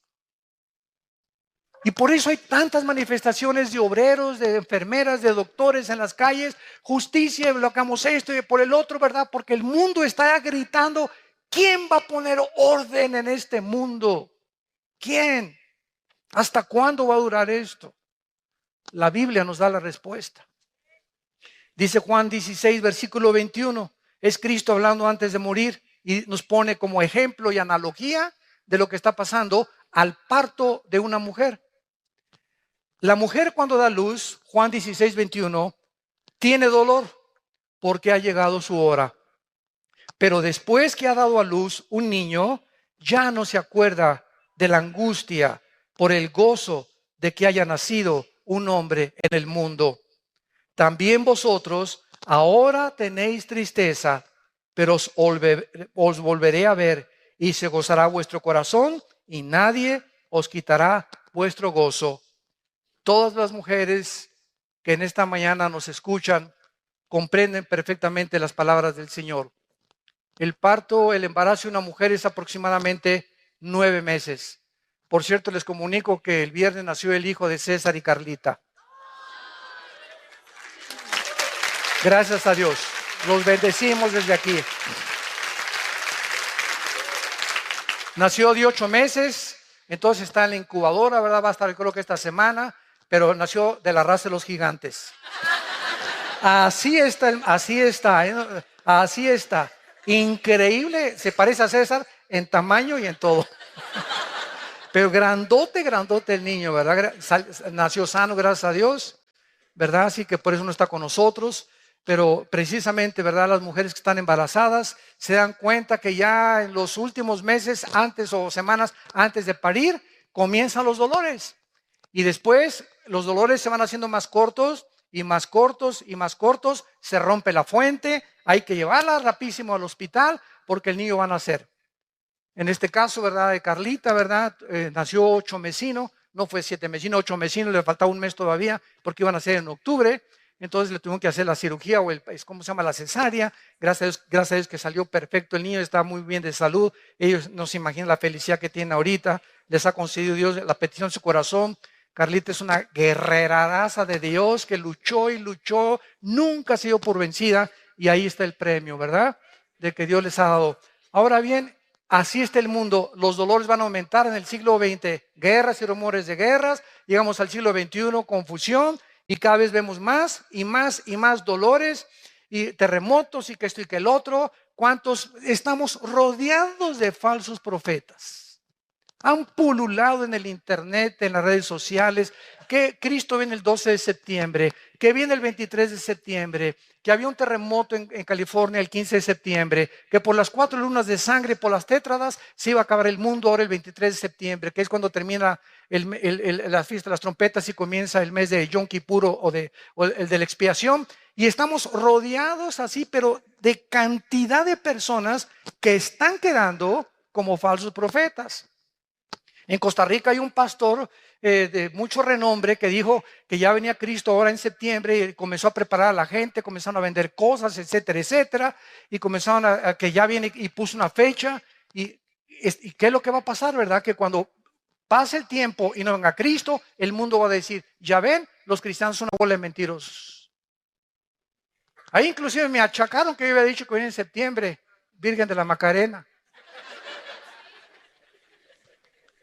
Speaker 1: Y por eso hay tantas manifestaciones de obreros, de enfermeras, de doctores en las calles. Justicia, bloqueamos esto y por el otro, ¿verdad? Porque el mundo está gritando, ¿quién va a poner orden en este mundo? ¿Quién? ¿Hasta cuándo va a durar esto? La Biblia nos da la respuesta. Dice Juan 16, versículo 21. Es Cristo hablando antes de morir y nos pone como ejemplo y analogía de lo que está pasando al parto de una mujer. La mujer cuando da luz, Juan 16, 21, tiene dolor porque ha llegado su hora. Pero después que ha dado a luz un niño, ya no se acuerda de la angustia por el gozo de que haya nacido un hombre en el mundo. También vosotros ahora tenéis tristeza, pero os volveré a ver y se gozará vuestro corazón y nadie os quitará vuestro gozo. Todas las mujeres que en esta mañana nos escuchan comprenden perfectamente las palabras del Señor. El parto, el embarazo de una mujer es aproximadamente 9 meses. Por cierto, les comunico que el viernes nació el hijo de César y Carlita. Gracias a Dios. Los bendecimos desde aquí. Nació de 8 meses, entonces está en la incubadora, ¿verdad? Va a estar creo que esta semana, pero nació de la raza de los gigantes. Así está. Increíble, se parece a César en tamaño y en todo. Pero grandote el niño, ¿verdad? Nació sano, gracias a Dios, ¿verdad? Así que por eso no está con nosotros. Pero precisamente, ¿verdad? Las mujeres que están embarazadas se dan cuenta que ya en los últimos meses antes o semanas antes de parir comienzan los dolores. Y después los dolores se van haciendo más cortos y más cortos y más cortos. Se rompe la fuente, hay que llevarla rapidísimo al hospital porque el niño va a nacer. En este caso, ¿verdad? De Carlita, ¿verdad? Nació 8 mesino, no fue 7 mesino, 8 mesino, le faltaba un mes todavía porque iban a nacer en octubre. Entonces le tuvieron que hacer la cirugía o ¿cómo se llama? La cesárea. Gracias a Dios que salió perfecto el niño, está muy bien de salud. Ellos no se imaginan la felicidad que tienen ahorita. Les ha concedido Dios la petición de su corazón. Carlita es una guerreraza de Dios que luchó y luchó, nunca se dio por vencida y ahí está el premio, ¿verdad? De que Dios les ha dado. Ahora bien, así está el mundo. Los dolores van a aumentar en el siglo XX. Guerras y rumores de guerras. Llegamos al siglo XXI, confusión. Y cada vez vemos más y más y más dolores y terremotos y que esto y que el otro. ¿Cuántos estamos rodeados de falsos profetas? Han pululado en el internet, en las redes sociales, que Cristo viene el 12 de septiembre, que viene el 23 de septiembre, que había un terremoto en California el 15 de septiembre, que por las 4 lunas de sangre, por las tétradas, se iba a acabar el mundo ahora el 23 de septiembre, que es cuando termina la fiesta de las trompetas y comienza el mes de Yom Kippur o el de la expiación. Y estamos rodeados así, pero de cantidad de personas que están quedando como falsos profetas. En Costa Rica hay un pastor de mucho renombre que dijo que ya venía Cristo ahora en septiembre y comenzó a preparar a la gente, comenzaron a vender cosas, etcétera, etcétera, y comenzaron a que ya viene y puso una fecha. ¿Y qué es lo que va a pasar, verdad? Que cuando pase el tiempo y no venga Cristo, el mundo va a decir, ya ven, los cristianos son una bola de mentirosos. Ahí inclusive me achacaron que yo había dicho que viene en septiembre, Virgen de la Macarena.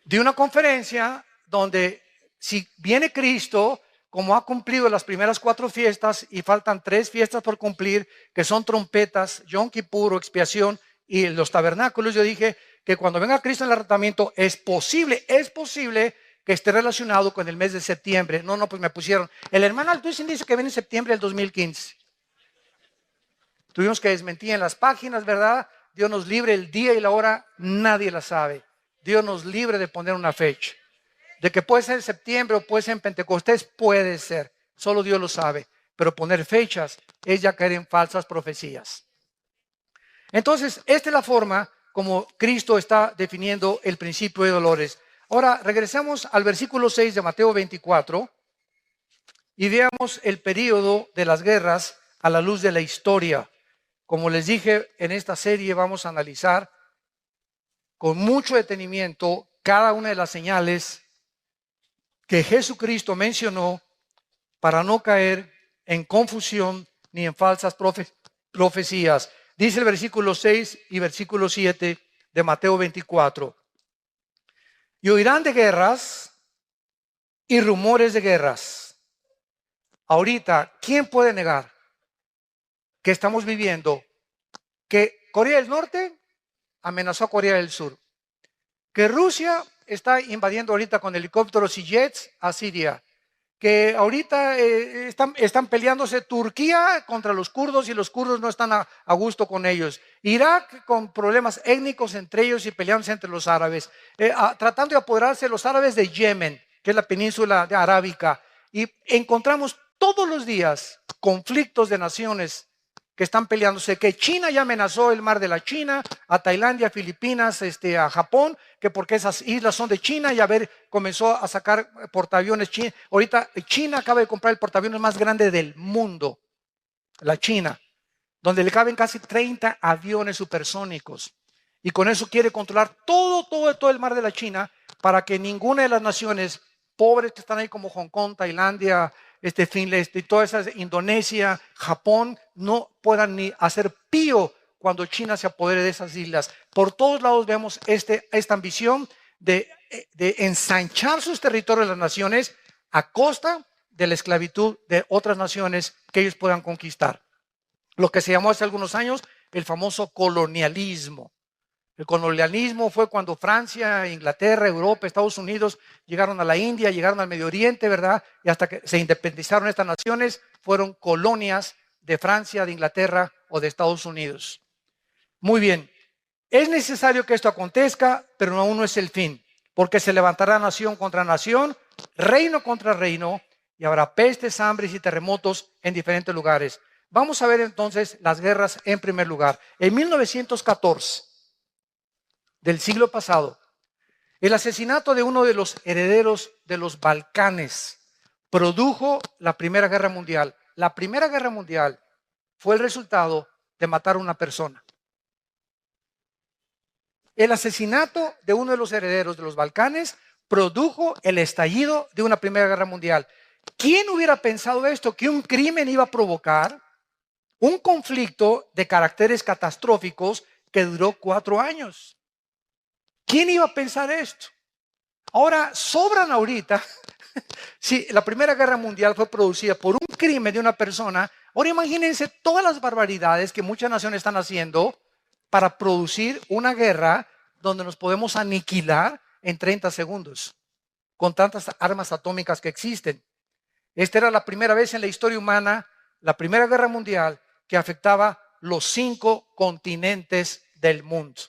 Speaker 1: De una conferencia donde si viene Cristo, como ha cumplido las primeras 4 fiestas y faltan 3 fiestas por cumplir, que son trompetas, Yom Kippur, expiación y los tabernáculos, yo dije que cuando venga Cristo en el arrebatamiento es posible que esté relacionado con el mes de septiembre. No, pues me pusieron. El hermano Altucin dice que viene en septiembre del 2015. Tuvimos que desmentir en las páginas, ¿verdad? Dios nos libre, el día y la hora, nadie la sabe. Dios nos libre de poner una fecha. De que puede ser en septiembre o puede ser en Pentecostés, puede ser. solo Dios lo sabe. Pero poner fechas es ya caer en falsas profecías. Entonces, esta es la forma como Cristo está definiendo el principio de dolores. Ahora, regresamos al versículo 6 de Mateo 24 y veamos el período de las guerras a la luz de la historia. Como les dije, en esta serie vamos a analizar con mucho detenimiento cada una de las señales que Jesucristo mencionó para no caer en confusión ni en falsas profecías. Dice el versículo 6 y versículo 7 de Mateo 24. Y oirán de guerras y rumores de guerras. Ahorita, ¿quién puede negar que estamos viviendo que Corea del Norte amenazó a Corea del Sur? Que Rusia está invadiendo ahorita con helicópteros y jets a Siria. Que ahorita están peleándose Turquía contra los kurdos y los kurdos no están a gusto con ellos. Irak con problemas étnicos entre ellos y peleándose entre los árabes. Tratando de apoderarse los árabes de Yemen, que es la península arábica. Y encontramos todos los días conflictos de naciones que están peleándose, que China ya amenazó el mar de la China, a Tailandia, a Filipinas, a Japón, que porque esas islas son de China y comenzó a sacar portaaviones. Ahorita China acaba de comprar el portaaviones más grande del mundo, la China, donde le caben casi 30 aviones supersónicos. Y con eso quiere controlar todo el mar de la China para que ninguna de las naciones pobres que están ahí como Hong Kong, Tailandia, Finlandia y todas esas, Indonesia, Japón, no puedan ni hacer pío cuando China se apodere de esas islas. Por todos lados vemos esta ambición de ensanchar sus territorios de las naciones a costa de la esclavitud de otras naciones que ellos puedan conquistar. Lo que se llamó hace algunos años el famoso colonialismo. El colonialismo fue cuando Francia, Inglaterra, Europa, Estados Unidos llegaron a la India, llegaron al Medio Oriente, ¿verdad? Y hasta que se independizaron estas naciones, fueron colonias de Francia, de Inglaterra o de Estados Unidos. Muy bien, es necesario que esto acontezca, pero aún no es el fin, porque se levantará nación contra nación, reino contra reino, y habrá pestes, hambres y terremotos en diferentes lugares. Vamos a ver entonces las guerras en primer lugar. En 1914. Del siglo pasado, el asesinato de uno de los herederos de los Balcanes produjo la Primera Guerra Mundial. La Primera Guerra Mundial fue el resultado de matar a una persona. El asesinato de uno de los herederos de los Balcanes produjo el estallido de una Primera Guerra Mundial. ¿Quién hubiera pensado esto? Que un crimen iba a provocar un conflicto de caracteres catastróficos que duró 4 años. ¿Quién iba a pensar esto? Ahora, sobran ahorita, si la Primera Guerra Mundial fue producida por un crimen de una persona, ahora imagínense todas las barbaridades que muchas naciones están haciendo para producir una guerra donde nos podemos aniquilar en 30 segundos, con tantas armas atómicas que existen. Esta era la primera vez en la historia humana, la Primera Guerra Mundial, que afectaba los 5 continentes del mundo.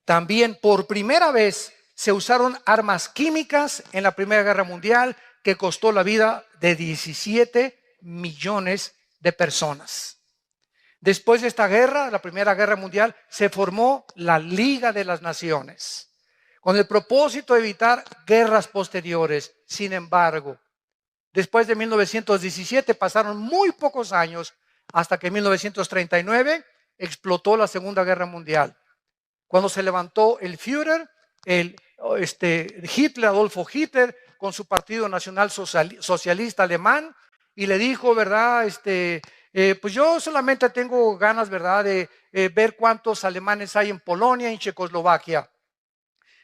Speaker 1: También por primera vez se usaron armas químicas en la Primera Guerra Mundial que costó la vida de 17 millones de personas. Después de esta guerra, la Primera Guerra Mundial, se formó la Liga de las Naciones con el propósito de evitar guerras posteriores. Sin embargo, después de 1917 pasaron muy pocos años hasta que en 1939 explotó la Segunda Guerra Mundial. Cuando se levantó el Führer, Hitler, Adolfo Hitler, con su Partido Nacional Socialista Alemán, y le dijo, ¿verdad? Pues yo solamente tengo ganas, ¿verdad?, de ver cuántos alemanes hay en Polonia y en Checoslovaquia.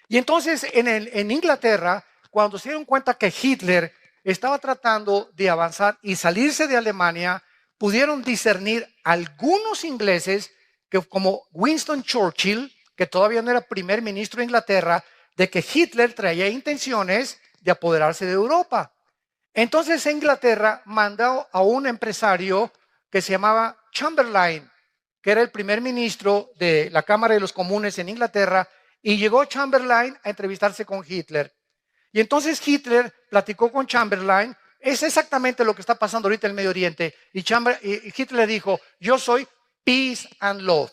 Speaker 1: Y entonces en Inglaterra, cuando se dieron cuenta que Hitler estaba tratando de avanzar y salirse de Alemania, pudieron discernir algunos ingleses, que, como Winston Churchill, que todavía no era primer ministro de Inglaterra, de que Hitler traía intenciones de apoderarse de Europa. Entonces Inglaterra mandó a un empresario que se llamaba Chamberlain, que era el primer ministro de la Cámara de los Comunes en Inglaterra, y llegó Chamberlain a entrevistarse con Hitler. Y entonces Hitler platicó con Chamberlain,
Speaker 3: es exactamente lo que está pasando ahorita en el Medio Oriente. Y Hitler dijo, yo soy peace and love.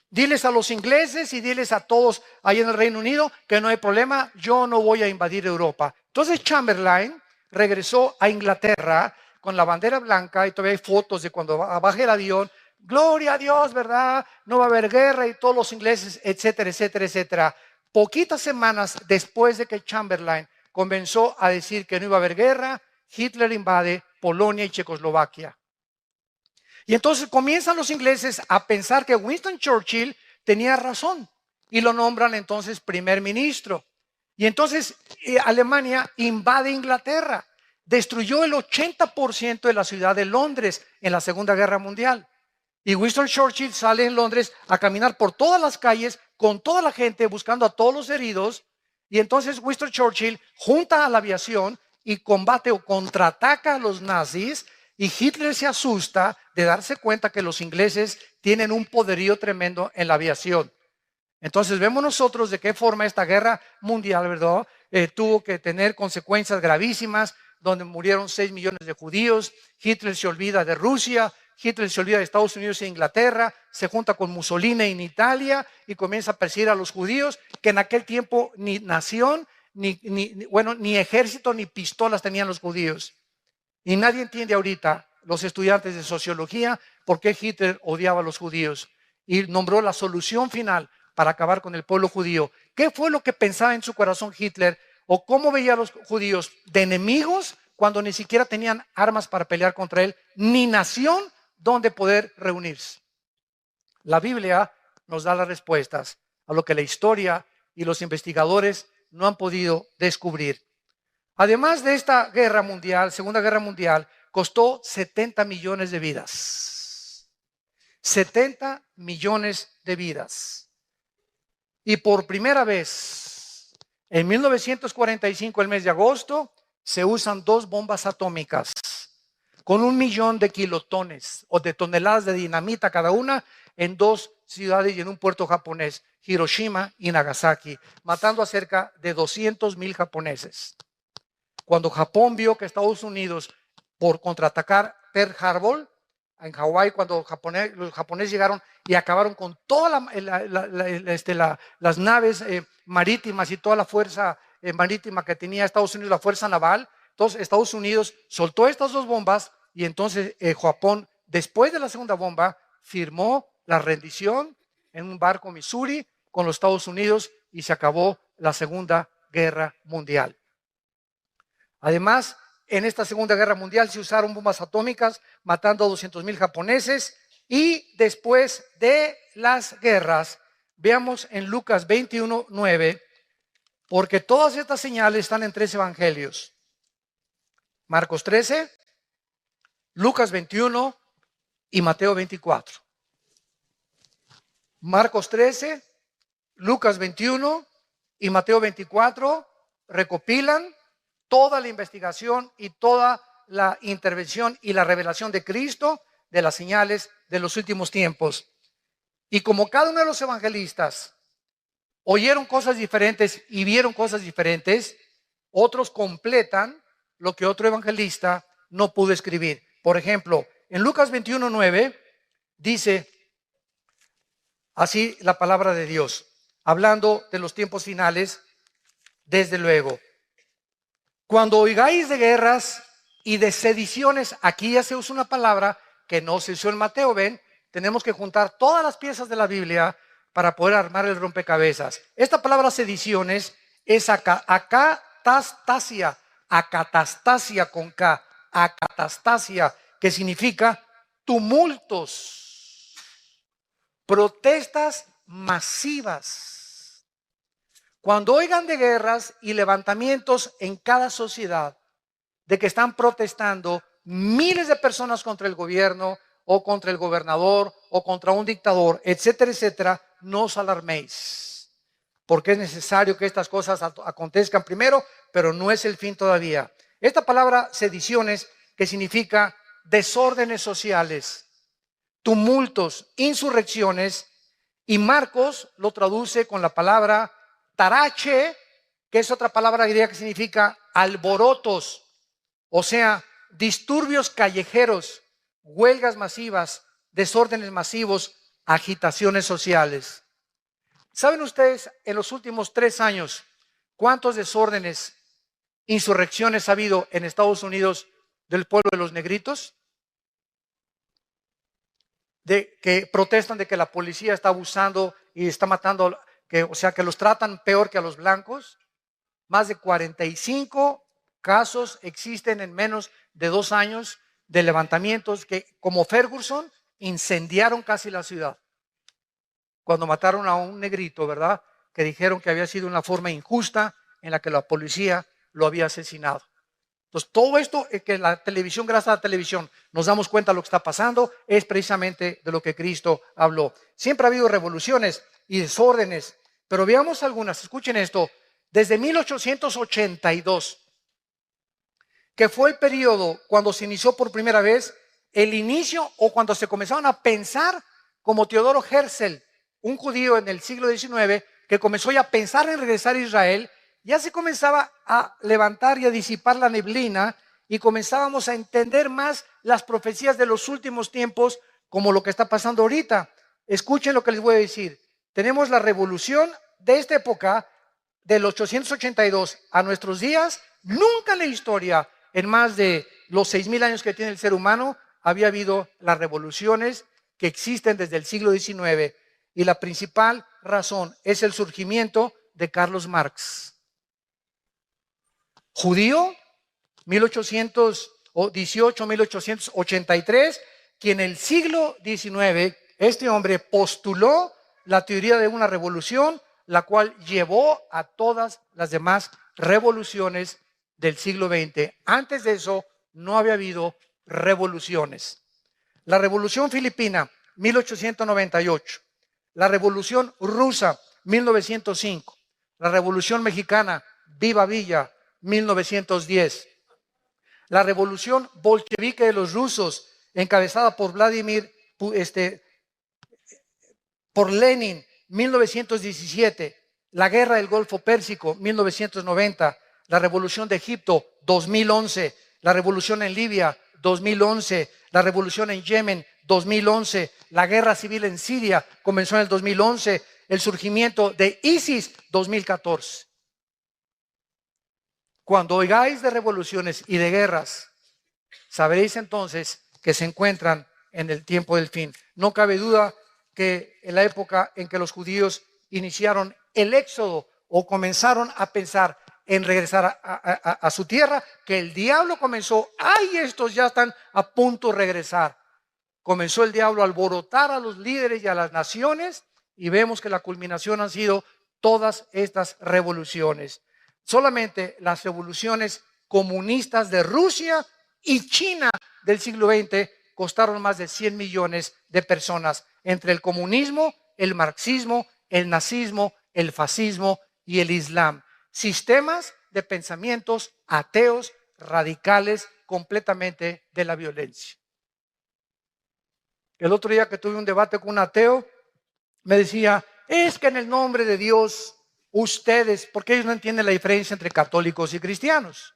Speaker 3: Diles a los ingleses y diles a todos ahí en el Reino Unido que no hay problema, yo no voy a invadir Europa. Entonces Chamberlain regresó a Inglaterra con la bandera blanca y todavía hay fotos de cuando baja el avión. Gloria a Dios, ¿verdad? No va a haber guerra y todos los ingleses, etcétera, etcétera, etcétera. Poquitas semanas después de que Chamberlain comenzó a decir que no iba a haber guerra, Hitler invade Polonia y Checoslovaquia. Y entonces comienzan los ingleses a pensar que Winston Churchill tenía razón y lo nombran entonces primer ministro. Y entonces Alemania invade Inglaterra, destruyó el 80% de la ciudad de Londres en la Segunda Guerra Mundial. Y Winston Churchill sale en Londres a caminar por todas las calles con toda la gente buscando a todos los heridos. Y entonces Winston Churchill junta a la aviación y combate o contraataca a los nazis. Y Hitler se asusta de darse cuenta que los ingleses tienen un poderío tremendo en la aviación. Entonces vemos nosotros de qué forma esta guerra mundial, ¿verdad? Tuvo que tener consecuencias gravísimas, donde murieron 6 millones de judíos. Hitler se olvida de Rusia, Hitler se olvida de Estados Unidos e Inglaterra, se junta con Mussolini en Italia y comienza a perseguir a los judíos, que en aquel tiempo ni nación, ni ejército, ni pistolas tenían los judíos. Y nadie entiende ahorita, los estudiantes de sociología, por qué Hitler odiaba a los judíos y nombró la solución final para acabar con el pueblo judío. ¿Qué fue lo que pensaba en su corazón Hitler? ¿O cómo veía a los judíos? ¿De enemigos cuando ni siquiera tenían armas para pelear contra él, ni nación donde poder reunirse? La Biblia nos da las respuestas a lo que la historia y los investigadores no han podido descubrir. Además de esta guerra mundial, Segunda Guerra Mundial, costó 70 millones de vidas. 70 millones de vidas. Y por primera vez, en 1945, el mes de agosto, se usan 2 bombas atómicas con 1 millón de kilotones o de toneladas de dinamita cada una en 2 ciudades y en un puerto japonés, Hiroshima y Nagasaki, matando a cerca de 200,000 japoneses. Cuando Japón vio que Estados Unidos, por contraatacar Pearl Harbor en Hawái, cuando los japoneses llegaron y acabaron con todas las naves marítimas y toda la fuerza marítima que tenía Estados Unidos, la fuerza naval, entonces Estados Unidos soltó estas 2 bombas y entonces Japón, después de la segunda bomba, firmó la rendición en un barco Missouri con los Estados Unidos y se acabó la Segunda Guerra Mundial. Además, en esta Segunda Guerra Mundial se usaron bombas atómicas matando a 200,000 japoneses. Y después de las guerras, veamos en Lucas 21:9, porque todas estas señales están en 3 evangelios. Marcos 13, Lucas 21 y Mateo 24. Marcos 13, Lucas 21 y Mateo 24 recopilan toda la investigación y toda la intervención y la revelación de Cristo de las señales de los últimos tiempos. Y como cada uno de los evangelistas oyeron cosas diferentes y vieron cosas diferentes, otros completan lo que otro evangelista no pudo escribir. Por ejemplo, en Lucas 21:9 dice así la palabra de Dios, hablando de los tiempos finales, desde luego. Cuando oigáis de guerras y de sediciones, aquí ya se usa una palabra que no se usó en Mateo, ven, tenemos que juntar todas las piezas de la Biblia para poder armar el rompecabezas. Esta palabra sediciones es acatastasia con K, acatastasia, que significa tumultos, protestas masivas. Cuando oigan de guerras y levantamientos en cada sociedad, de que están protestando miles de personas contra el gobierno o contra el gobernador o contra un dictador, etcétera, etcétera, no os alarméis, porque es necesario que estas cosas acontezcan primero, pero no es el fin todavía. Esta palabra sediciones, que significa desórdenes sociales, tumultos, insurrecciones, y Marcos lo traduce con la palabra tarache, que es otra palabra griega que significa alborotos, O sea, disturbios callejeros, huelgas masivas, desórdenes masivos, agitaciones sociales. ¿Saben ustedes en los últimos 3 años cuántos desórdenes, insurrecciones ha habido en Estados Unidos del pueblo de los negritos? De que protestan de que la policía está abusando y está matando, o sea, que los tratan peor que a los blancos. Más de 45 casos existen en menos de 2 años de levantamientos que, como Ferguson, incendiaron casi la ciudad. Cuando mataron a un negrito, ¿verdad? Que dijeron que había sido una forma injusta en la que la policía lo había asesinado. Entonces, todo esto que la televisión, gracias a la televisión, nos damos cuenta de lo que está pasando, es precisamente de lo que Cristo habló. Siempre ha habido revoluciones y desórdenes, pero veamos algunas. Escuchen esto. Desde 1882, que fue el periodo cuando se inició por primera vez el inicio o cuando se comenzaron a pensar como Teodoro Herzl, un judío en el siglo XIX, que comenzó ya a pensar en regresar a Israel. Ya se comenzaba a levantar y a disipar la neblina y comenzábamos a entender más las profecías de los últimos tiempos, como lo que está pasando ahorita. Escuchen lo que les voy a decir. Tenemos la revolución de esta época, del 882 a nuestros días. Nunca en la historia, en más de los 6,000 años que tiene el ser humano, había habido las revoluciones que existen desde el siglo XIX. Y la principal razón es el surgimiento de Carlos Marx. Judío, 1818-1883, quien en el siglo XIX, este hombre postuló la teoría de una revolución, la cual llevó a todas las demás revoluciones del siglo XX. Antes de eso, no había habido revoluciones. La Revolución Filipina, 1898. La Revolución Rusa, 1905. La Revolución Mexicana, Viva Villa, 1910. La revolución bolchevique de los rusos, encabezada por por Lenin, 1917. La guerra del Golfo Pérsico, 1990. La revolución de Egipto, 2011. La revolución en Libia, 2011. La revolución en Yemen, 2011. La guerra civil en Siria comenzó en el 2011. El surgimiento de ISIS, 2014. Cuando oigáis de revoluciones y de guerras, sabréis entonces que se encuentran en el tiempo del fin. No cabe duda que en la época en que los judíos iniciaron el éxodo o comenzaron a pensar en regresar a su tierra, que el diablo comenzó, ¡ay, estos ya están a punto de regresar! Comenzó el diablo a alborotar a los líderes y a las naciones, y vemos que la culminación han sido todas estas revoluciones. Solamente las revoluciones comunistas de Rusia y China del siglo XX costaron más de 100 millones de personas, entre el comunismo, el marxismo, el nazismo, el fascismo y el islam. Sistemas de pensamientos ateos, radicales, completamente de la violencia. El otro día que tuve un debate con un ateo, me decía, es que en el nombre de Dios, ustedes, porque ellos no entienden la diferencia entre católicos y cristianos.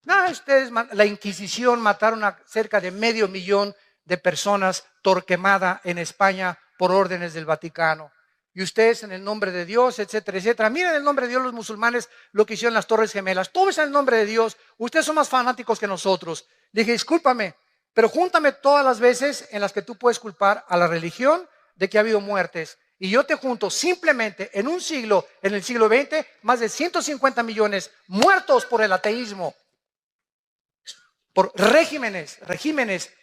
Speaker 3: No, ustedes, la Inquisición mataron a cerca de 500,000 de personas, Torquemada en España por órdenes del Vaticano. Y ustedes en el nombre de Dios, etcétera, etcétera. Miren en el nombre de Dios los musulmanes lo que hicieron en las Torres Gemelas. Todo es en el nombre de Dios. Ustedes son más fanáticos que nosotros. Dije, discúlpame, pero júntame todas las veces en las que tú puedes culpar a la religión de que ha habido muertes. Y yo te junto simplemente en un siglo, en el siglo XX, más de 150 millones muertos por el ateísmo, por regímenes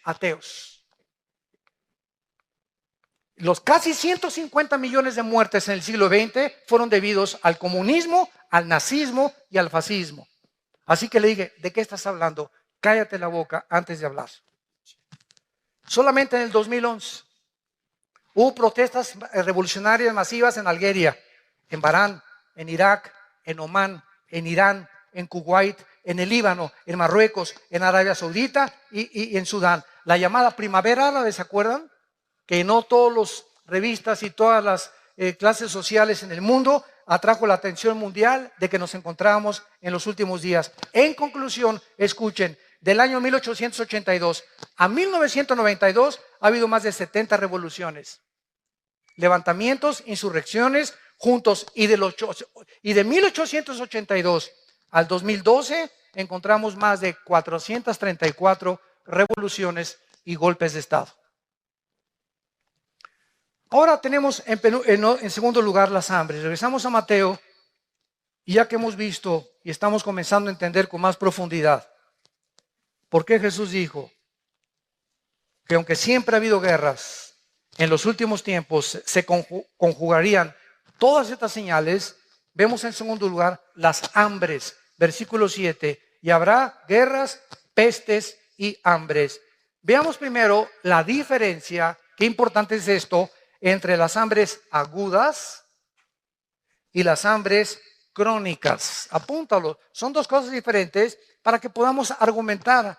Speaker 3: ateos. Los casi 150 millones de muertes en el siglo XX fueron debidos al comunismo, al nazismo y al fascismo. Así que le dije, ¿de qué estás hablando? Cállate la boca antes de hablar. Solamente en el 2011 hubo protestas revolucionarias masivas en Algeria, en Bahrein, en Irak, en Omán, en Irán, en Kuwait, en el Líbano, en Marruecos, en Arabia Saudita y en Sudán. La llamada primavera árabe, ¿se acuerdan? Que no todas las revistas y todas las clases sociales en el mundo atrajo la atención mundial de que nos encontrábamos en los últimos días. En conclusión, escuchen, del año 1882 a 1992 ha habido más de 70 revoluciones, levantamientos, insurrecciones juntos, y de 1882 al 2012 encontramos más de 434 revoluciones y golpes de Estado. Ahora tenemos en segundo lugar las hambres. Regresamos a Mateo, y ya que hemos visto y estamos comenzando a entender con más profundidad por qué Jesús dijo que aunque siempre ha habido guerras, en los últimos tiempos se conjugarían todas estas señales, vemos en segundo lugar las hambres. Versículo 7, y habrá guerras, pestes y hambres. Veamos primero la diferencia, qué importante es esto, entre las hambres agudas y las hambres crónicas. Apúntalo, son dos cosas diferentes para que podamos argumentar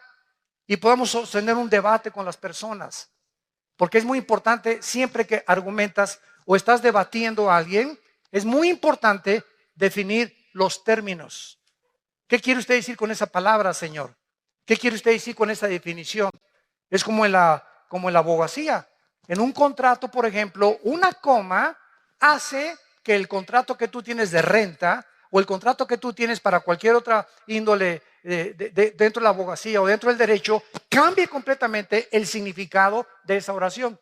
Speaker 3: y podamos sostener un debate con las personas. Porque es muy importante, siempre que argumentas o estás debatiendo a alguien, es muy importante definir los términos. ¿Qué quiere usted decir con esa palabra, Señor? ¿Qué quiere usted decir con esa definición? Es como en la abogacía. En un contrato, por ejemplo, una coma hace que el contrato que tú tienes de renta o el contrato que tú tienes para cualquier otra índole dentro de la abogacía o dentro del derecho cambie completamente el significado de esa oración.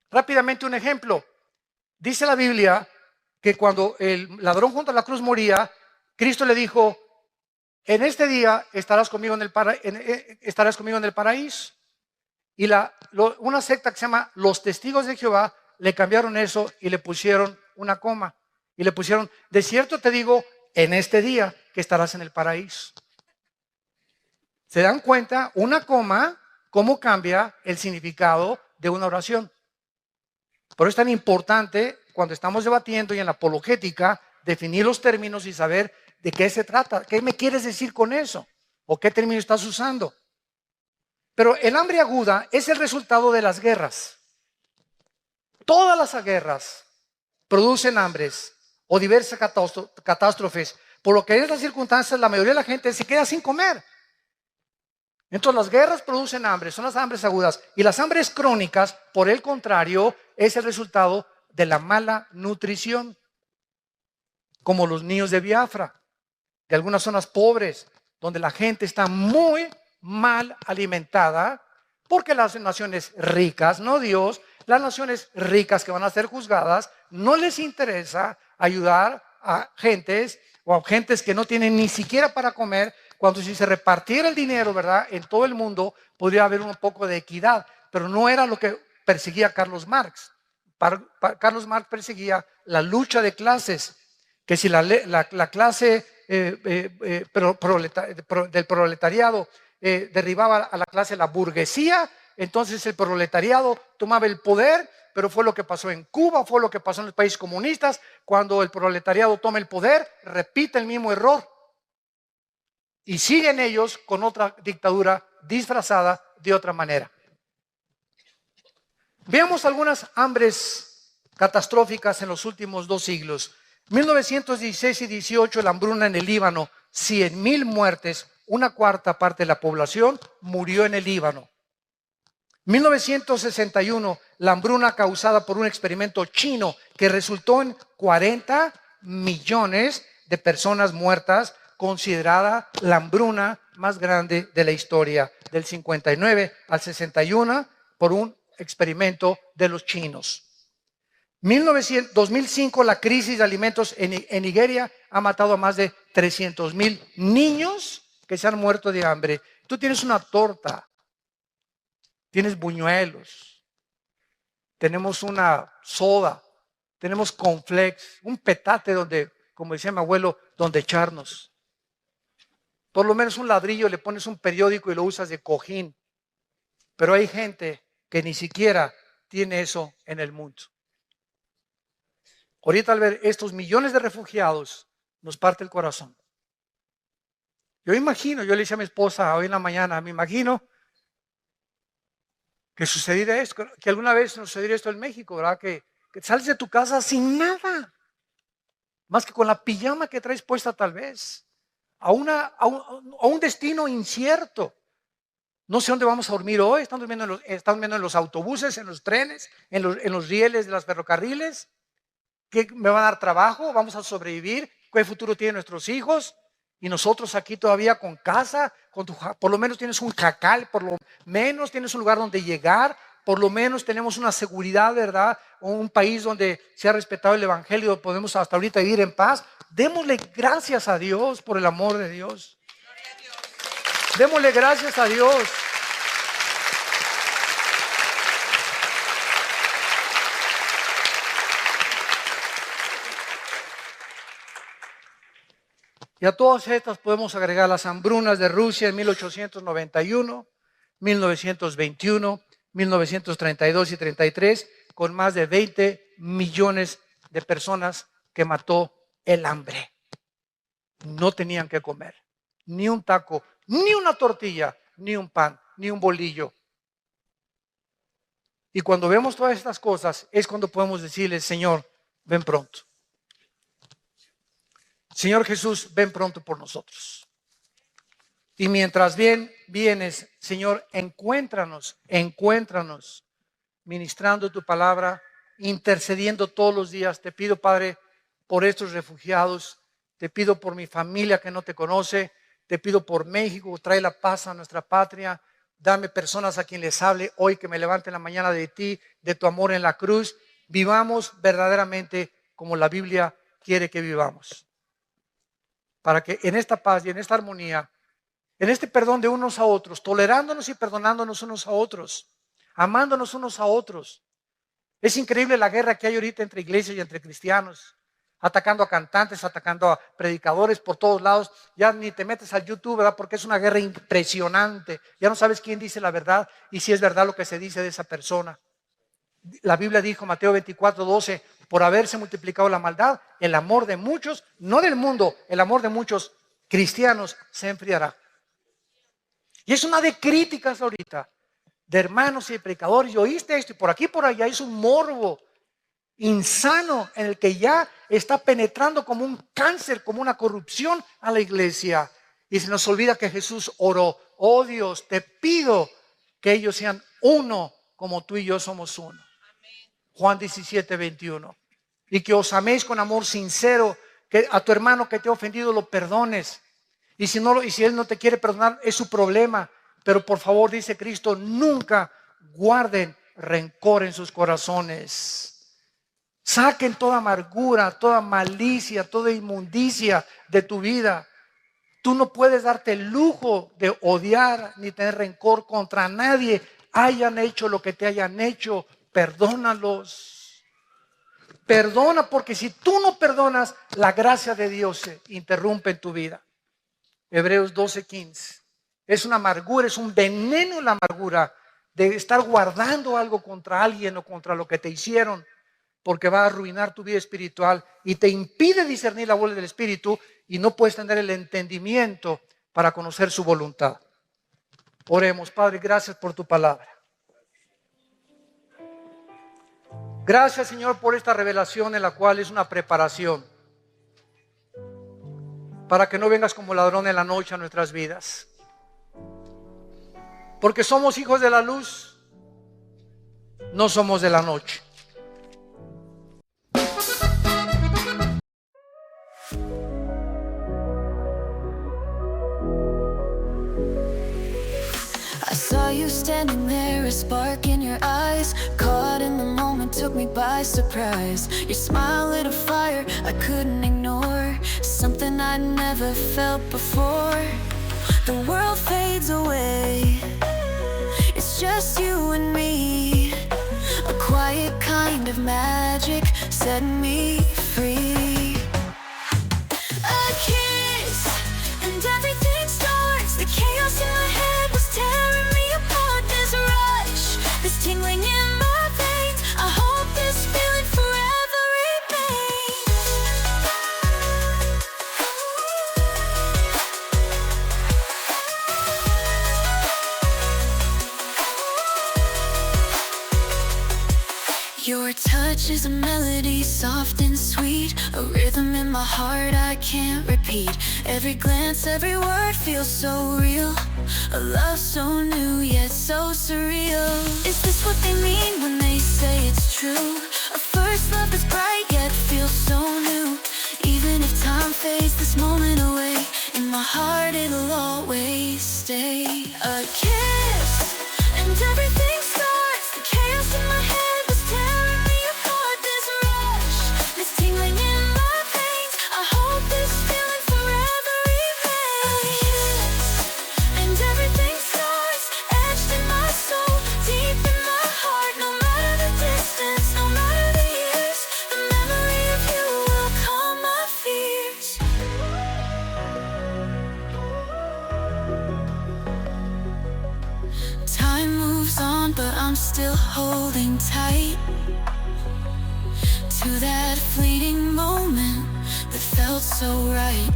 Speaker 3: Rápidamente un ejemplo. Dice la Biblia que cuando el ladrón junto a la cruz moría, Cristo le dijo: en este día estarás conmigo en el paraíso. Y una secta que se llama Los Testigos de Jehová le cambiaron eso y le pusieron una coma. Y le pusieron: de cierto te digo, en este día que estarás en el paraíso. ¿Se dan cuenta? Una coma, cómo cambia el significado de una oración. Por eso es tan importante cuando estamos debatiendo y en la apologética definir los términos y saber de qué se trata. ¿Qué me quieres decir con eso? ¿O qué término estás usando? Pero el hambre aguda es el resultado de las guerras. Todas las guerras producen hambres o diversas catástrofes, por lo que en estas circunstancias la mayoría de la gente se queda sin comer. Entonces las guerras producen hambre, son las hambres agudas. Y las hambres crónicas, por el contrario, es el resultado de la mala nutrición, como los niños de Biafra, de algunas zonas pobres, donde la gente está muy mal alimentada, porque las naciones ricas, no Dios, las naciones ricas que van a ser juzgadas, no les interesa ayudar a gentes o a gentes que no tienen ni siquiera para comer, cuando si se repartiera el dinero, ¿verdad?, en todo el mundo, podría haber un poco de equidad, pero no era lo que perseguía Carlos Marx. Carlos Marx perseguía la lucha de clases, que si la clase del proletariado derribaba a la clase de la burguesía, entonces el proletariado tomaba el poder. Pero fue lo que pasó en Cuba, fue lo que pasó en los países comunistas. Cuando el proletariado toma el poder, repite el mismo error y siguen ellos con otra dictadura disfrazada de otra manera. Veamos algunas hambres catastróficas en los últimos 2 siglos. 1916 y 18, la hambruna en el Líbano, 100,000 muertes, 1/4 parte de la población murió en el Líbano. 1961, la hambruna causada por un experimento chino que resultó en 40 millones de personas muertas, considerada la hambruna más grande de la historia, del 59 al 61, por un experimento de los chinos. 2005, la crisis de alimentos en Nigeria ha matado a más de 300,000 niños que se han muerto de hambre. Tú tienes una torta, tienes buñuelos, tenemos una soda, tenemos cornflakes, un petate donde, como decía mi abuelo, donde echarnos. Por lo menos un ladrillo, le pones un periódico y lo usas de cojín. Pero hay gente que ni siquiera tiene eso en el mundo. Ahorita al ver estos millones de refugiados, nos parte el corazón. Yo le decía a mi esposa hoy en la mañana, me imagino que sucediera esto, que alguna vez sucediera esto en México, ¿verdad? Que sales de tu casa sin nada, más que con la pijama que traes puesta tal vez. a un destino incierto. No sé dónde vamos a dormir hoy. Están durmiendo en los autobuses, en los trenes, en los rieles de los ferrocarriles. ¿Qué me va a dar trabajo? ¿Vamos a sobrevivir? ¿Qué futuro tienen nuestros hijos? Y nosotros aquí todavía con casa, por lo menos tienes un jacal, por lo menos tienes un lugar donde llegar, por lo menos tenemos una seguridad, ¿verdad? O un país donde se ha respetado el evangelio, podemos hasta ahorita vivir en paz. Démosle gracias a Dios por el amor de Dios. Démosle gracias a Dios. Y a todas estas podemos agregar las hambrunas de Rusia en 1891, 1921, 1932 y 33, con más de 20 millones de personas que mató el hambre. No tenían que comer, ni un taco, ni una tortilla, ni un pan, ni un bolillo. Y cuando vemos todas estas cosas, es cuando podemos decirle, Señor, ven pronto. Señor Jesús, ven pronto por nosotros. Y mientras vienes, Señor, encuéntranos ministrando tu palabra, intercediendo todos los días. Te pido, Padre, por estos refugiados. Te pido por mi familia que no te conoce. Te pido por México, trae la paz a nuestra patria. Dame personas a quien les hable hoy, que me levanten la mañana de ti, de tu amor en la cruz. Vivamos verdaderamente como la Biblia quiere que vivamos. Para que en esta paz y en esta armonía, en este perdón de unos a otros, tolerándonos y perdonándonos unos a otros, amándonos unos a otros. Es increíble la guerra que hay ahorita entre iglesias y entre cristianos, atacando a cantantes, atacando a predicadores por todos lados. Ya ni te metes al YouTube, ¿verdad? Porque es una guerra impresionante. Ya no sabes quién dice la verdad y si es verdad lo que se dice de esa persona. La Biblia dijo, Mateo 24:12, por haberse multiplicado la maldad, el amor de muchos, no del mundo, el amor de muchos cristianos se enfriará. Y es una de críticas ahorita, de hermanos y de predicadores. Y oíste esto, y por aquí por allá es un morbo insano en el que ya está penetrando como un cáncer, como una corrupción a la iglesia. Y se nos olvida que Jesús oró, oh Dios, te pido que ellos sean uno como tú y yo somos uno. Juan 17:21. Y que os améis con amor sincero, que a tu hermano que te ha ofendido lo perdones. Y si él no te quiere perdonar, es su problema. Pero por favor, dice Cristo, nunca guarden rencor en sus corazones. Saquen toda amargura, toda malicia, toda inmundicia de tu vida. Tú no puedes darte el lujo de odiar ni tener rencor contra nadie. Hayan hecho lo que te hayan hecho, perdónalos. Perdona, porque si tú no perdonas, la gracia de Dios se interrumpe en tu vida. Hebreos 12:15. Es una amargura, es un veneno la amargura de estar guardando algo contra alguien o contra lo que te hicieron, porque va a arruinar tu vida espiritual y te impide discernir la voluntad del Espíritu y no puedes tener el entendimiento para conocer su voluntad. Oremos. Padre, gracias por tu palabra. Gracias, Señor, por esta revelación en la cual es una preparación para que no vengas como ladrón en la noche a nuestras vidas. Porque somos hijos de la luz, no somos de la noche.
Speaker 4: I saw you standing there, a spark in your eyes, caught in the moment, took me by surprise. Your smile lit a fire I couldn't ignore, something I'd never felt before. The world fades away, it's just you and me. A quiet kind of magic set me free. A kiss and everything starts. The chaos in my head was tearing me apart. This rush, this tingling in my veins, I hope this feeling forever remains. Your touch is a melody, soft and sweet, a A rhythm in my heart I can't repeat. Every glance, every word feels so real. A love so new yet so surreal. Is this what they mean when they say it's true? A first love that's bright yet feels so new. Even if time fades this moment away, in my heart it'll always stay. A kiss, and everything starts. The chaos in my head was tearing me apart. This rush, this tingling in my veins, I hope this feeling forever remains. A kiss, and everything starts. Etched in my soul, deep in my heart. No matter the distance, no matter the years, the memory of you will calm my fears. Time moves on, but I'm still holding tight to that fleeting moment that felt so right.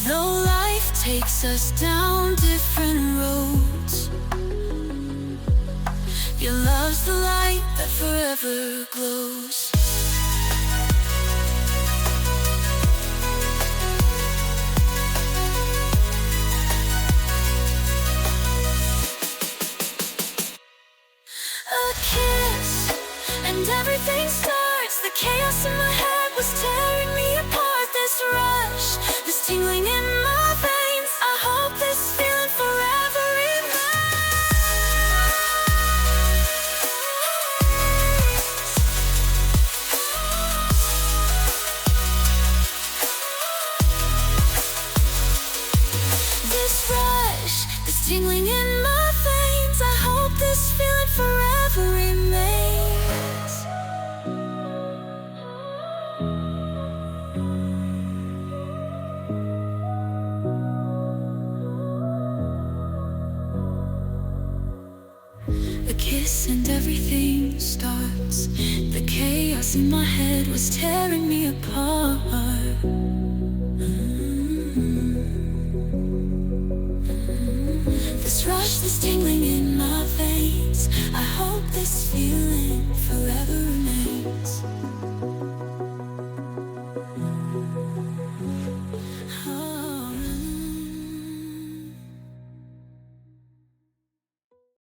Speaker 4: Though life takes us down different roads, your love's the light that forever glows. A kiss, and everything starts. The chaos in my head was tearing me apart. This rush, this tingling in my veins, I hope this feeling forever remains. This rush, this tingling in my veins, I hope this feeling forever remains. A kiss and everything starts. The chaos in my head was tearing me apart. This rush, this tingling in my veins, I hope this feeling forever remains.